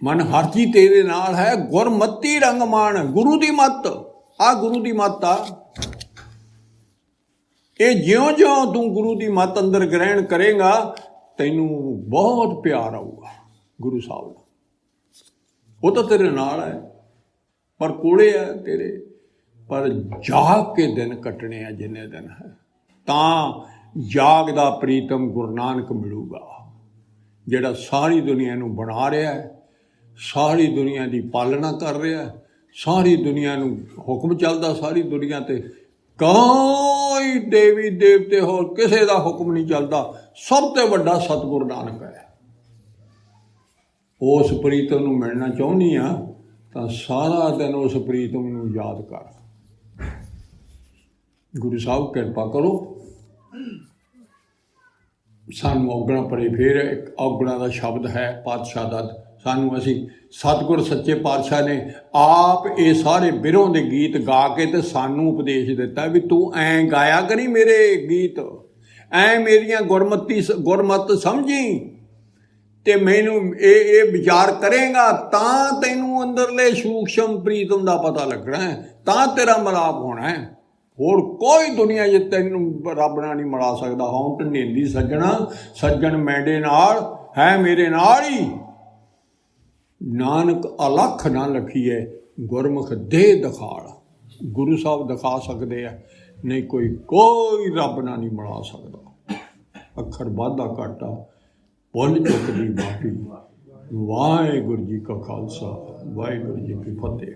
ਮਨ ਹਰ ਚੀਜ਼ ਤੇਰੇ ਨਾਲ ਹੈ। ਗੁਰਮਤੀ ਰੰਗ ਮਾਣ, ਗੁਰੂ ਦੀ ਮੱਤ ਆ, ਗੁਰੂ ਦੀ ਮੱਤ ਆ। ਇਹ ਜਿਉਂ-ਜਿਉਂ ਤੂੰ ਗੁਰੂ ਦੀ ਮੱਤ ਅੰਦਰ ਗ੍ਰਹਿਣ ਕਰੇਗਾ, ਤੈਨੂੰ ਬਹੁਤ ਪਿਆਰ ਆਊਗਾ ਗੁਰੂ ਸਾਹਿਬ ਦਾ। ਉਹ ਤਾਂ ਤੇਰੇ ਨਾਲ ਹੈ, ਪਰ ਕੋਲੇ ਹੈ ਤੇਰੇ। ਪਰ ਜਾਗ ਕੇ ਦਿਨ ਕੱਟਣੇ ਆ ਜਿੰਨੇ ਦਿਨ ਹੈ, ਤਾਂ ਜਾਗ ਦਾ ਪ੍ਰੀਤਮ ਗੁਰੂ ਨਾਨਕ ਮਿਲੂਗਾ, ਜਿਹੜਾ ਸਾਰੀ ਦੁਨੀਆ ਨੂੰ ਬਣਾ ਰਿਹਾ ਹੈ, ਸਾਰੀ ਦੁਨੀਆ ਦੀ ਪਾਲਣਾ ਕਰ ਰਿਹਾ, ਸਾਰੀ ਦੁਨੀਆ ਨੂੰ ਹੁਕਮ ਚੱਲਦਾ। ਸਾਰੀ ਦੁਨੀਆ 'ਤੇ ਕੋਈ ਦੇਵੀ ਦੇਵਤੇ ਹੋਰ ਕਿਸੇ ਦਾ ਹੁਕਮ ਨਹੀਂ ਚੱਲਦਾ। ਸਭ ਤੋਂ ਵੱਡਾ ਸਤਿਗੁਰੂ ਨਾਨਕ ਹੈ। ਉਸ ਪ੍ਰੀਤਮ ਨੂੰ ਮਿਲਣਾ ਚਾਹੁੰਦੀ ਆ ਤਾਂ ਸਾਰਾ ਦਿਨ ਉਸ ਪ੍ਰੀਤਮ ਨੂੰ ਯਾਦ ਕਰ। ਗੁਰੂ ਸਾਹਿਬ ਕਿਰਪਾ ਕਰੋ, ਸਾਨੂੰ ਔਗਣਾ ਪਰੇ। ਫਿਰ ਇੱਕ ਔਗਣਾ ਦਾ ਸ਼ਬਦ ਹੈ ਪਾਤਸ਼ਾਹ ਦਾ, ਸਾਨੂੰ ਅਸੀਂ ਸਤਿਗੁਰ ਸੱਚੇ ਪਾਤਸ਼ਾਹ ਨੇ ਆਪ ਇਹ ਸਾਰੇ ਬਿਰੋਂ ਦੇ ਗੀਤ ਗਾ ਕੇ ਤੇ ਸਾਨੂੰ ਉਪਦੇਸ਼ ਦਿੱਤਾ ਵੀ ਤੂੰ ਐਂ ਗਾਇਆ ਕਰੀ ਮੇਰੇ ਗੀਤ, ਐਂ ਮੇਰੀਆਂ ਗੁਰਮਤ ਸਮਝੀ ਤੇ ਮੈਨੂੰ ਇਹ ਵਿਚਾਰ ਕਰੇਗਾ ਤਾਂ ਤੈਨੂੰ ਅੰਦਰਲੇ ਸੂਖਸ਼ਮ ਪ੍ਰੀਤਮ ਦਾ ਪਤਾ ਲੱਗਣਾ ਹੈ, ਤਾਂ ਤੇਰਾ ਮਿਲਾਪ ਹੋਣਾ ਹੈ। ਹੋਰ ਕੋਈ ਦੁਨੀਆ 'ਚ ਤੈਨੂੰ ਰੱਬ ਨਾਲ ਨਹੀਂ ਮਿਲਾ ਸਕਦਾ। ਹੌਂ ਢੰਡੇਲੀ ਸੱਜਣਾ, ਸੱਜਣ ਮੈਂਡੇ ਨਾਲ ਹੈ ਮੇਰੇ ਨਾਲ ਹੀ। ਨਾਨਕ ਅਲੱਖ ਨਾ ਲਖੀਏ, ਗੁਰਮੁਖ ਦੇ ਦਿਖਾਲ। ਗੁਰੂ ਸਾਹਿਬ ਦਿਖਾ ਸਕਦੇ ਆ, ਨਹੀਂ ਕੋਈ ਰੱਬ ਨਾਲ ਨਹੀਂ ਮਿਲਾ ਸਕਦਾ। ਅੱਖਰ ਵਾਧਾ ਘਾਟਾ, ਭੁੱਲ ਚੁੱਕ ਦੀ ਮਾਫੀ। ਵਾਹਿਗੁਰੂ ਜੀ ਕਾ ਖਾਲਸਾ, ਵਾਹਿਗੁਰੂ ਜੀ ਕੀ ਫਤਿਹ।